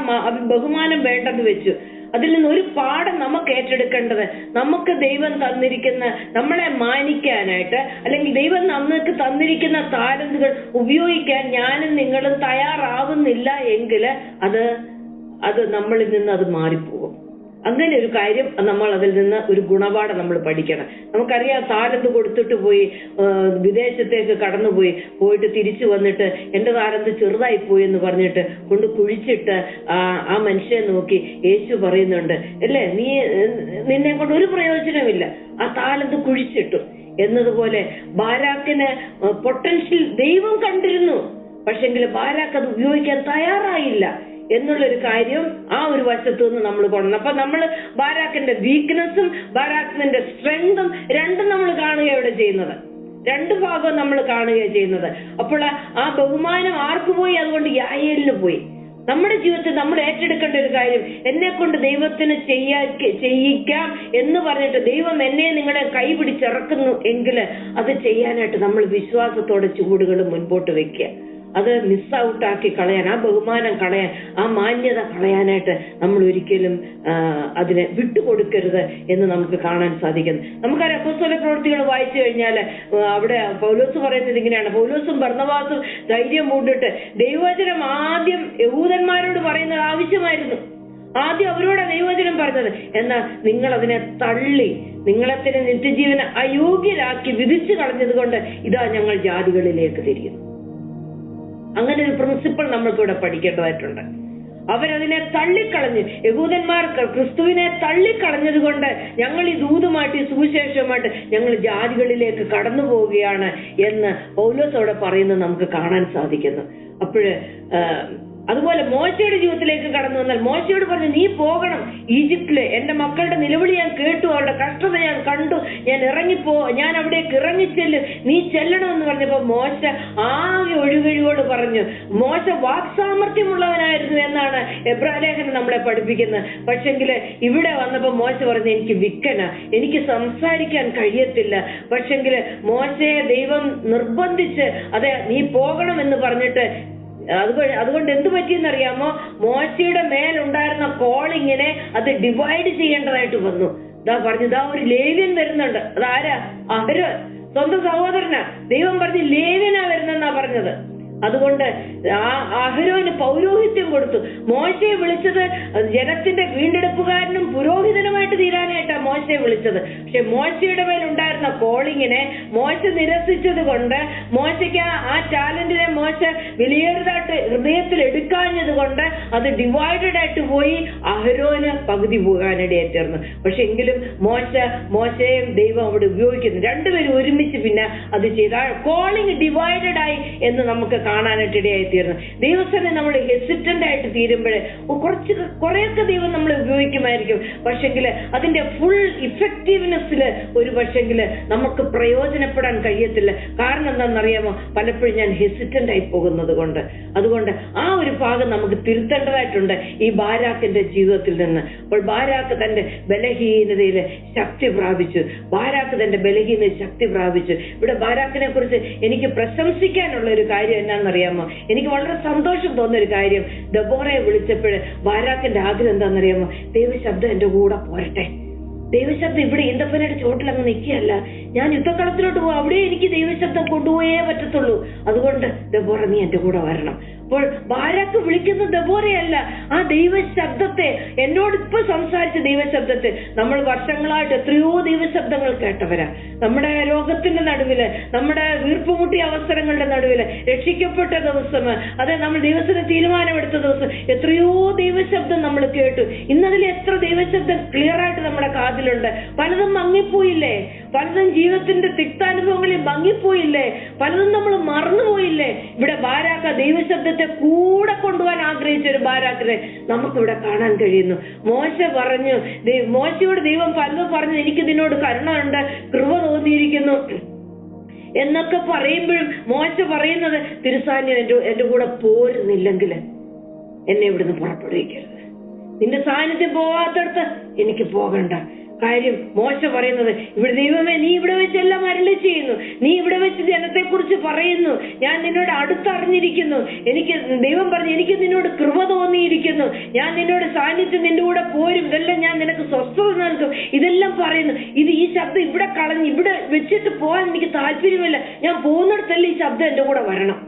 ബഹുമാനം വേണ്ടെന്ന് വെച്ചു. അതിൽ നിന്ന് ഒരു പാഠം നമുക്ക് ഏറ്റെടുക്കേണ്ടത്, നമുക്ക് ദൈവം തന്നിരിക്കുന്ന, നമ്മളെ മാനിക്കാനായിട്ട് അല്ലെങ്കിൽ ദൈവം നമുക്ക് തന്നിരിക്കുന്ന താലന്തുകൾ ഉപയോഗിക്കാൻ ഞാനും നിങ്ങളും തയ്യാറാവുന്നില്ല എങ്കിൽ അത് നമ്മളിൽ നിന്ന് അത് മാറിപ്പോകും. അങ്ങനെ ഒരു കാര്യം നമ്മൾ അതിൽ നിന്ന് ഒരു ഗുണപാഠം നമ്മൾ പഠിക്കണം. നമുക്കറിയാം, താലന്ത് കൊടുത്തിട്ട് പോയി വിദേശത്തേക്ക് പോയിട്ട് തിരിച്ചു വന്നിട്ട് എന്റെ താലന്ത് ചെറുതായി പോയി എന്ന് പറഞ്ഞിട്ട് കൊണ്ട് കുഴിച്ചിട്ട് ആ മനുഷ്യനെ നോക്കി യേശു പറയുന്നുണ്ട്, അല്ലേ, നിന്നെ കൊണ്ട് ഒരു പ്രയോജനമില്ല, ആ താലന്ത് കുഴിച്ചിട്ടു എന്നതുപോലെ ബാരാക്കിന് പൊട്ടൻഷ്യൽ ദൈവം കണ്ടിരുന്നു. പക്ഷെങ്കിൽ ബാരാക്ക് അത് ഉപയോഗിക്കാൻ തയ്യാറായില്ല എന്നുള്ളൊരു കാര്യം ആ ഒരു വശത്തു നിന്ന് നമ്മൾ കാണണം. അപ്പൊ നമ്മൾ ബാരാക്കിന്റെ വീക്ക്നെസ്സും ബാരാക്കിന്റെ സ്ട്രെങ്തും രണ്ടും നമ്മൾ കാണുകയാണ് ചെയ്യുന്നത്. രണ്ട് ഭാഗവും നമ്മൾ കാണുകയാണ് ചെയ്യുന്നത്. അപ്പോൾ ആ ബഹുമാനം ആർക്ക് പോയി? അതുകൊണ്ട് യായേലിന് പോയി. നമ്മുടെ ജീവിതത്തിൽ നമ്മൾ ഏറ്റെടുക്കേണ്ട ഒരു കാര്യം, എന്നെ കൊണ്ട് ദൈവത്തിന് ചെയ്യിക്കാം എന്ന് പറഞ്ഞിട്ട് ദൈവം എന്നെ നിങ്ങളെ കൈപിടിച്ചിറക്കുന്നു എങ്കിൽ അത് ചെയ്യാനായിട്ട് നമ്മൾ വിശ്വാസത്തോടെ ചുവടുകൾ മുൻപോട്ട് വെക്കുക. അത് മിസ് ഔട്ട് ആക്കി കളയാൻ, ആ ബഹുമാനം കളയാൻ, ആ മാന്യത കളയാനായിട്ട് നമ്മൾ ഒരിക്കലും അതിനെ വിട്ടുകൊടുക്കരുത് എന്ന് നമുക്ക് കാണാൻ സാധിക്കുന്നു. നമുക്കറിയാം, അപ്പോസ്തല പ്രവൃത്തികൾ വായിച്ചു കഴിഞ്ഞാൽ അവിടെ പൗലോസ് പറയുന്നത് ഇങ്ങനെയാണ്. പൗലോസും ബർന്നബാസും ധൈര്യം പൂണ്ടിട്ട് ദൈവവചനം ആദ്യം യഹൂദന്മാരോട് പറയുന്നത് ആവശ്യമായിരുന്നു. ആദ്യം അവരോട് ദൈവവചനം പറഞ്ഞത്. എന്നാൽ നിങ്ങൾ അതിനെ തള്ളി, നിങ്ങളത്തിന് നിത്യജീവനെ അയോഗ്യരാക്കി വിധിച്ചു കളഞ്ഞത് കൊണ്ട് ഇതാ ഞങ്ങൾ ജാതികളിലേക്ക് തിരിയുന്നു. അങ്ങനെ ഒരു പ്രിൻസിപ്പിൾ നമ്മൾക്കിവിടെ പഠിക്കേണ്ടതായിട്ടുണ്ട്. അവരതിനെ തള്ളിക്കളഞ്ഞ്, യഹൂദന്മാർ ക്രിസ്തുവിനെ തള്ളിക്കളഞ്ഞത് കൊണ്ട് ഞങ്ങൾ ഈ ദൂതുമായിട്ട്, സുവിശേഷമായിട്ട് ഞങ്ങൾ ജാതികളിലേക്ക് കടന്നു പോവുകയാണ് എന്ന് പൗലോസ് അവിടെ പറയുന്നത് നമുക്ക് കാണാൻ സാധിക്കുന്നു. അപ്പോഴ് അതുപോലെ മോശയുടെ ജീവിതത്തിലേക്ക് കടന്നു വന്നാൽ മോശയോട് പറഞ്ഞു, നീ പോകണം ഈജിപ്തില്, എന്റെ മക്കളുടെ നിലവിളി ഞാൻ കേട്ടു, അവരുടെ കഷ്ടത ഞാൻ കണ്ടു, ഞാൻ അവിടേക്ക് ഇറങ്ങിച്ചെല്ലും, നീ ചെല്ലണമെന്ന് പറഞ്ഞപ്പോ മോശ ആകെ ഒഴുകഴിവോട് പറഞ്ഞു. മോശ വാക്സാമർത്ഥ്യമുള്ളവനായിരുന്നു എന്നാണ് എബ്രായലേഖനം നമ്മളെ പഠിപ്പിക്കുന്നത്. പക്ഷെങ്കില് ഇവിടെ വന്നപ്പോ മോശ പറഞ്ഞു, എനിക്ക് വിക്കന, എനിക്ക് സംസാരിക്കാൻ കഴിയത്തില്ല. പക്ഷെങ്കില് മോശയെ ദൈവം നിർബന്ധിച്ച് അതെ നീ പോകണം എന്ന് പറഞ്ഞിട്ട് അതുകൊണ്ട് എന്ത് പറ്റിയെന്നറിയാമോ? മോശയുടെ മേലുണ്ടായിരുന്ന കോളിങ്ങിനെ അത് ഡിവൈഡ് ചെയ്യേണ്ടതായിട്ട് വന്നു. ഇതാ ഒരു ലേവ്യൻ വരുന്നുണ്ട്. അതാരാ? സ്വന്തം സഹോദരനാ. ദൈവം പറഞ്ഞു ലേവ്യനാ വരുന്നെന്നാ പറഞ്ഞത്. അതുകൊണ്ട് അഹരോന് പൗരോഹിത്യം കൊടുത്തു. മോശയെ വിളിച്ചത് ജനത്തിന്റെ വീണ്ടെടുപ്പുകാരനും പുരോഹിതനുമായിട്ട് തീരാനായിട്ടാണ് മോശയെ വിളിച്ചത്. പക്ഷെ മോശയുടെ മേലുണ്ടായിരുന്ന കോളിങ്ങിനെ മോശ നിരസിച്ചത് കൊണ്ട്, മോശയ്ക്ക് ആ ടാലന്റിനെ മോശ വിലയേറിയതായിട്ട് ഹൃദയത്തിൽ എടുക്കാഞ്ഞത് കൊണ്ട് അത് ഡിവൈഡഡ് ആയിട്ട് പോയി അഹരോന് പകുതി പോകാനിടയായി തീർന്നു. പക്ഷെ എങ്കിലും മോശയെയും ദൈവം അവിടെ ഉപയോഗിക്കുന്നു. രണ്ടുപേരും ഒരുമിച്ച് പിന്നെ അത് ചെയ്ത കോളിംഗ് ഡിവൈഡഡ് ആയി എന്ന് നമുക്ക് കാണാനായിട്ട് ഇടയായി തീർന്നു. ദൈവസ്ഥനെ നമ്മൾ ഹെസിറ്റന്റ് ആയിട്ട് തീരുമ്പോഴേ കുറെയൊക്കെ ദൈവം നമ്മളെ ഉപയോഗിക്കുമായിരിക്കും. പക്ഷെങ്കിൽ അതിന്റെ ഫുൾ ഇഫക്റ്റീവ്നെസ്സിൽ ഒരു പക്ഷെങ്കിൽ നമുക്ക് പ്രയോജനപ്പെടാൻ കഴിയത്തില്ല. കാരണം എന്താണെന്നറിയാമോ? പലപ്പോഴും ഞാൻ ഹെസിറ്റന്റ് ആയി പോകുന്നത് കൊണ്ട്. അതുകൊണ്ട് ആ ഒരു ഭാഗം നമുക്ക് തിരുത്തേണ്ടതായിട്ടുണ്ട് ഈ ബാരാക്കിന്റെ ജീവിതത്തിൽ നിന്ന്. അപ്പോൾ ബാരാക്ക് തന്റെ ബലഹീനതയിൽ ശക്തി പ്രാപിച്ചു. ഇവിടെ ബാരാക്കിനെ കുറിച്ച് എനിക്ക് പ്രശംസിക്കാനുള്ള ഒരു കാര്യം എന്നാണെന്നറിയാമോ? എനിക്ക് വളരെ സന്തോഷം തോന്നുന്ന ഒരു കാര്യം, ദെബോറയെ വിളിച്ചപ്പോൾ ബാരാക്കിന്റെ ആഗ്രഹം എന്താണെന്നറിയാമോ? ദൈവശബ്ദം എന്റെ കൂടെ പോരട്ടെ. ദൈവശബ്ദം ഇവിടെ ഈന്തപ്പനയുടെ ചോട്ടിൽ അങ്ങ് നിൽക്കുകയല്ല, ഞാൻ യുദ്ധക്കളത്തിലോട്ട് പോകും, അവിടെ എനിക്ക് ദൈവശബ്ദം കൊണ്ടുപോയേ പറ്റത്തുള്ളൂ. അതുകൊണ്ട് ദെബോറ, നീ എന്റെ കൂടെ വരണം. അപ്പോൾ ബാരാക്ക് വിളിക്കുന്ന ദെബോറയല്ല, ആ ദൈവശബ്ദത്തെ, എന്നോട് ഇപ്പൊ സംസാരിച്ച ദൈവശബ്ദത്തെ. നമ്മൾ വർഷങ്ങളായിട്ട് എത്രയോ ദൈവശബ്ദങ്ങൾ കേട്ടവരാ. നമ്മുടെ രോഗത്തിന്റെ നടുവില്, നമ്മുടെ വീർപ്പുമുട്ടിയ അവസരങ്ങളുടെ നടുവില്, രക്ഷിക്കപ്പെട്ട ദിവസം, അതെ നമ്മൾ ദൈവത്തിന് തീരുമാനമെടുത്ത ദിവസം എത്രയോ ദൈവശബ്ദം നമ്മൾ കേട്ടു. ഇന്നതിൽ എത്ര ദൈവശബ്ദം ക്ലിയർ ആയിട്ട് നമ്മുടെ കാതിലുണ്ട്. പലതും മങ്ങിപ്പോയില്ലേ? പലതും ജീവിതത്തിന്റെ തിക്താനുഭവങ്ങളിൽ മങ്ങിപ്പോയില്ലേ? പലതും നമ്മൾ മറന്നുപോയില്ലേ? ഇവിടെ ബാരാക്ക ദൈവശബ്ദത്തെ കൂടെ കൊണ്ടുപോകാൻ ആഗ്രഹിച്ച ഒരു ബാരാക്കിനെ നമുക്കിവിടെ കാണാൻ കഴിയുന്നു. മോശയോട് ദൈവം പലതും പറഞ്ഞു, എനിക്ക് നിന്നോട് കരുണ ഉണ്ട്, കൃപ തോന്നിയിരിക്കുന്നു എന്നൊക്കെ പറയുമ്പോഴും മോശ പറയുന്നത്, തിരുസാന്നിധ്യം എന്റെ കൂടെ പോരുന്നില്ലെങ്കിൽ എന്നെ ഇവിടുന്ന് പുറപ്പെടുവിക്കരുത്. നിന്റെ സാന്നിധ്യം പോകാത്തടത്ത് എനിക്ക് പോകണ്ട. കാര്യം മോശ പറയുന്നത്, ഇവിടെ ദൈവമേ, നീ ഇവിടെ വെച്ച് എല്ലാം അരുളി ചെയ്യുന്നു, നീ ഇവിടെ വെച്ച് ജനത്തെ കുറിച്ച് പറയുന്നു, ഞാൻ നിന്നോട് അടുത്തറിഞ്ഞിരിക്കുന്നു, എനിക്ക് ദൈവം പറഞ്ഞു എനിക്ക് നിന്നോട് കൃപ തോന്നിയിരിക്കുന്നു, ഞാൻ നിന്നോട് സാന്നിധ്യം നിന്റെ കൂടെ പോരും, ഇതെല്ലാം ഞാൻ നിനക്ക് സ്വസ്ഥത നൽകും, ഇതെല്ലാം പറയുന്നു. ഈ ശബ്ദം ഇവിടെ കളഞ്ഞ് ഇവിടെ വെച്ചിട്ട് പോകാൻ എനിക്ക് താല്പര്യമില്ല. ഞാൻ പോകുന്നിടത്തല്ല ഈ ശബ്ദം എന്റെ കൂടെ വരണം.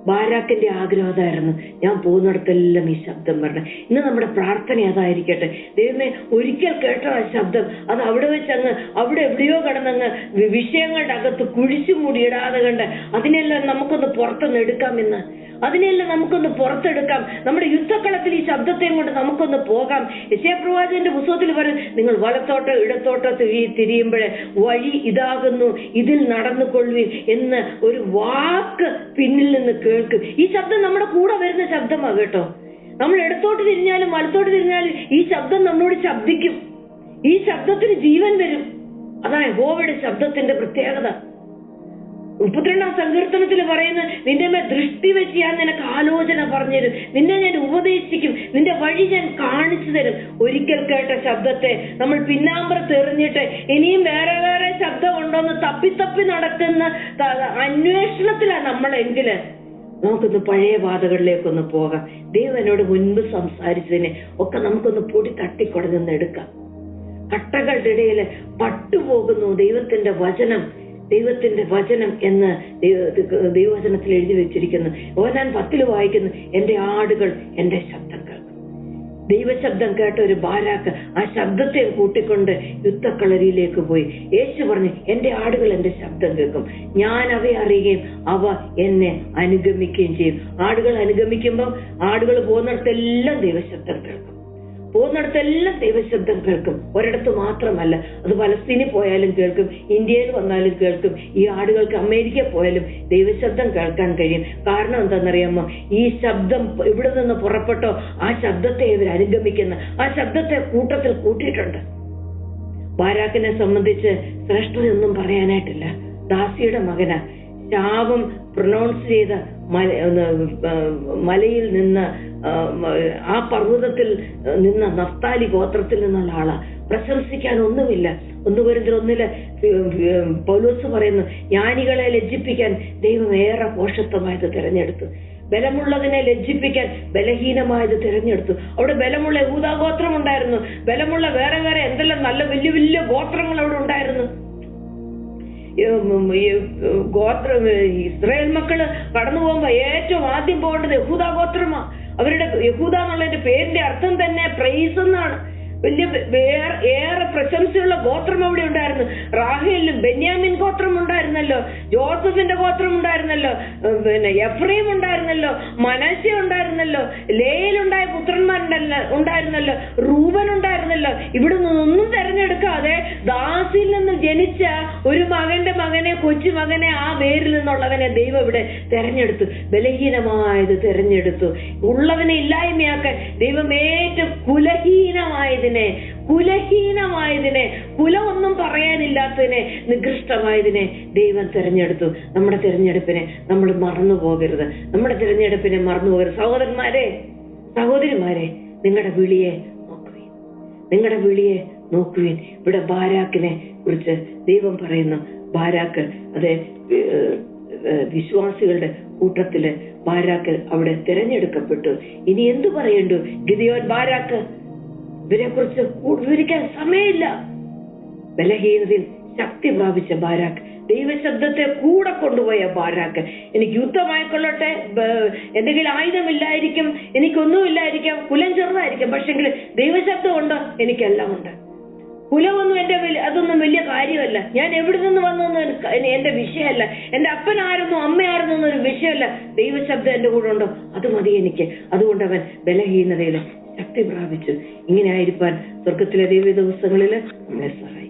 ബാരാക്കിന്റെ ആഗ്രഹം അതായിരുന്നു, ഞാൻ പോകുന്നിടത്തെല്ലാം ഈ ശബ്ദം വരണം. ഇന്ന് നമ്മുടെ പ്രാർത്ഥന അതായിരിക്കട്ടെ. ദൈവമേ, ഒരിക്കൽ കേട്ട ആ ശബ്ദം അത് അവിടെ വെച്ചങ്ങ് അവിടെ എവിടെയോ കിടന്നങ്ങ് വിഷയങ്ങളുടെ അകത്ത് കുഴിച്ചു മൂടിയിടാതെ കണ്ട് അതിനെല്ലാം നമുക്കൊന്ന് പുറത്തൊന്ന് എടുക്കാമെന്ന്, അതിനെല്ലാം നമുക്കൊന്ന് പുറത്തെടുക്കാം. നമ്മുടെ യുദ്ധക്കളത്തിൽ ഈ ശബ്ദത്തെയും കൊണ്ട് നമുക്കൊന്ന് പോകാം. യെശയ്യാപ്രവാചകന്റെ പുസ്തകത്തിൽ പറയും, നിങ്ങൾ വലത്തോട്ടോ ഇടത്തോട്ടോ തിരിയുമ്പോഴേ വഴി ഇതാകുന്നു, ഇതിൽ നടന്നുകൊള്ളുവിൻ എന്ന് ഒരു വാക്ക് പിന്നിൽ നിന്ന് കേൾക്കും. ഈ ശബ്ദം നമ്മുടെ കൂടെ വരുന്ന ശബ്ദമാണ് കേട്ടോ. നമ്മൾ ഇടത്തോട്ട് തിരിഞ്ഞാലും വലത്തോട്ട് തിരിഞ്ഞാലും ഈ ശബ്ദം നമ്മളോട് ശബ്ദിക്കും. ഈ ശബ്ദത്തിന് ജീവൻ വരും. അതാണ് യഹോവയുടെ ശബ്ദത്തിന്റെ പ്രത്യേകത. 32-ാം സങ്കീർത്തനത്തിൽ പറയുന്നത്, നിന്റെ മേൽ ദൃഷ്ടി വെച്ച് ഞാൻ നിനക്ക് ആലോചന പറഞ്ഞുതരും, നിന്നെ ഞാൻ ഉപദേശിക്കും, നിന്റെ വഴി ഞാൻ കാണിച്ചു തരും. ഒരിക്കൽ കേട്ട ശബ്ദത്തെ നമ്മൾ പിന്നാമ്പുറത്ത് എറിഞ്ഞിട്ട് ഇനിയും വേറെ വേറെ ശബ്ദം ഉണ്ടോന്ന് തപ്പി നടക്കുന്ന അന്വേഷണത്തിലാണ് നമ്മളെങ്കില് നമുക്കൊന്ന് പഴയ പാതകളിലേക്കൊന്ന് പോകാം. ദൈവം എന്നോട് മുൻപ് സംസാരിച്ചതിനെ ഒക്കെ നമുക്കൊന്ന് പൊടി തട്ടിക്കൊടഞ്ഞൊന്ന് എടുക്കാം. കട്ടകളുടെ ഇടയിൽ പട്ടുപോകുന്നു ദൈവത്തിന്റെ വചനം എന്ന് ദൈവവചനത്തിൽ എഴുതി വെച്ചിരിക്കുന്നു. യോഹന്നാൻ 10 വായിക്കുന്നു, എന്റെ ആടുകൾ എന്റെ ശബ്ദം കേൾക്കും. ദൈവശബ്ദം കേട്ട ഒരു ബാരാക്ക് ആ ശബ്ദത്തെ കൂട്ടിക്കൊണ്ട് യുദ്ധക്കളരിയിലേക്ക് പോയി. യേശു പറഞ്ഞു, എന്റെ ആടുകൾ എന്റെ ശബ്ദം കേൾക്കും, ഞാൻ അവയെ അറിയുകയും അവ എന്നെ അനുഗമിക്കുകയും ചെയ്യും. ആടുകൾ അനുഗമിക്കുമ്പോൾ ആടുകൾ പോകുന്നിടത്തെല്ലാം ദൈവശബ്ദം കേൾക്കും. ഒരിടത്ത് മാത്രമല്ല, അത് പലസ്തീനിൽ പോയാലും കേൾക്കും, ഇന്ത്യയിൽ വന്നാലും കേൾക്കും. ഈ ആടുകൾക്ക് അമേരിക്കയിൽ പോയാലും ദൈവശബ്ദം കേൾക്കാൻ കഴിയും. കാരണം എന്താണെന്നറിയാമോ? ഈ ശബ്ദം ഇവിടെ നിന്ന് പുറപ്പെട്ടോ ആ ശബ്ദത്തെ ഇവർ അനുഗമിക്കുന്ന, ആ ശബ്ദത്തെ കൂട്ടത്തിൽ കൂട്ടിയിട്ടുണ്ട്. ബാരാക്കിനെ സംബന്ധിച്ച് ശ്രേഷ്ഠതയൊന്നും പറയാനായിട്ടില്ല. ദാസിയുടെ മകന് ശാപം പ്രൊനൗൺസ് ചെയ്ത മലയിൽ നിന്ന്, ആ പർവ്വതത്തിൽ നിന്ന്, നഫ്താലി ഗോത്രത്തിൽ നിന്നുള്ള ആളാ. പ്രശംസിക്കാൻ ഒന്നുമില്ല. 1 കൊരിന്ത്യർ 1 പൗലോസ് പറയുന്നു, ജ്ഞാനികളെ ലജ്ജിപ്പിക്കാൻ ദൈവം ഏറെ പോഷത്വമായത് തിരഞ്ഞെടുത്തു, ബലമുള്ളതിനെ ലജ്ജിപ്പിക്കാൻ ബലഹീനമായത് തിരഞ്ഞെടുത്തു. അവിടെ ബലമുള്ള യഹൂദാ ഗോത്രം ഉണ്ടായിരുന്നു, ബലമുള്ള വേറെ എന്തെല്ലാം നല്ല വലിയ വലിയ ഗോത്രങ്ങൾ അവിടെ ഉണ്ടായിരുന്നു. ഇസ്രായേൽ മക്കള് കടന്നു പോകുമ്പോ ഏറ്റവും ആദ്യം പോകേണ്ടത് യഹൂദ ഗോത്രമാ. അവരുടെ യഹൂദ എന്നുള്ളതിന്റെ പേരിന്റെ അർത്ഥം തന്നെ പ്രൈസ് എന്നാണ്. വലിയ ഏറെ പ്രശംസയുള്ള ഗോത്രം അവിടെ ഉണ്ടായിരുന്നു. റാഹേലിനും ബെന്യാമിൻ ഗോത്രം ഉണ്ടായിരുന്നല്ലോ, ജോസഫിന്റെ ഗോത്രം ഉണ്ടായിരുന്നല്ലോ, പിന്നെ എഫ്രൈം ഉണ്ടായിരുന്നല്ലോ, മനശ്ശെ ഉണ്ടായിരുന്നല്ലോ, ലേയിലുണ്ടായ ഉണ്ടായിരുന്നല്ലോ, റൂബൻ ഉണ്ടായിരുന്നല്ലോ. ഇവിടെ നിന്നൊന്നും തെരഞ്ഞെടുക്കാതെ ദാസിൽ നിന്ന് ജനിച്ച ഒരു മകനെ കൊച്ചു മകനെ ആ പേരിൽ നിന്നുള്ളവനെ ദൈവം ഇവിടെ തെരഞ്ഞെടുത്തു. ബലഹീനമായത് തെരഞ്ഞെടുത്തു. ഉള്ളവനെ ഇല്ലായ്മയാക്കാൻ ദൈവം ഏറ്റവും കുലഹീനമായതിനെ കുലമൊന്നും പറയാനില്ലാത്തതിനെ നികൃഷ്ടമായതിനെ ദൈവം തെരഞ്ഞെടുത്തു. നമ്മുടെ തിരഞ്ഞെടുപ്പിനെ നമ്മൾ മറന്നു പോകരുത്. നമ്മുടെ തിരഞ്ഞെടുപ്പിനെ മറന്നു പോകരുത്. സഹോദരിമാരെ, നിങ്ങളുടെ വിളിയെ നോക്കുവിൻ. ഇവിടെ ബാരാക്കിനെ കുറിച്ച് ദൈവം പറയുന്നു. ബാരാക്ക്, അതെ, വിശ്വാസികളുടെ കൂട്ടത്തില് ബാരാക്ക് അവിടെ തിരഞ്ഞെടുക്കപ്പെട്ടു. ഇനി എന്തു പറയണ്ടു? ഗിദെയോൻ, ബാരാക്ക്, ഇവരെ കുറിച്ച് വിവരിക്കാൻ സമയമില്ല. ബലഹീനതയിൽ ശക്തി പ്രാപിച്ച ബാരാക്ക്, ദൈവശബ്ദത്തെ കൂടെ കൊണ്ടുപോയ ബാരാക്ക്. എനിക്ക് യുദ്ധമായിക്കൊള്ളട്ടെ, എന്തെങ്കിലും ആയുധമില്ലായിരിക്കും, എനിക്കൊന്നുമില്ലായിരിക്കാം, കുലം ചെറുതായിരിക്കും, പക്ഷെങ്കിൽ ദൈവശബ്ദം ഉണ്ട്, എനിക്കെല്ലാം ഉണ്ട്. കുലമൊന്നും അതൊന്നും വലിയ കാര്യമല്ല. ഞാൻ എവിടെ നിന്ന് വന്നൊന്നും എന്റെ വിഷയമല്ല. എന്റെ അപ്പനായിരുന്നു അമ്മയായിരുന്നു എന്നൊരു വിഷയമല്ല. ദൈവശബ്ദം എന്റെ കൂടെ ഉണ്ടോ, അത് മതി എനിക്ക്. അതുകൊണ്ട് അവൻ ബലഹീനതയിൽ ശക്തി പ്രാപിച്ചു. ഇങ്ങനെ ആയിരിക്കാൻ സ്വർഗത്തിലെ ദൈവ ദിവസങ്ങളില് നമ്മളെ സഹായിക്കും.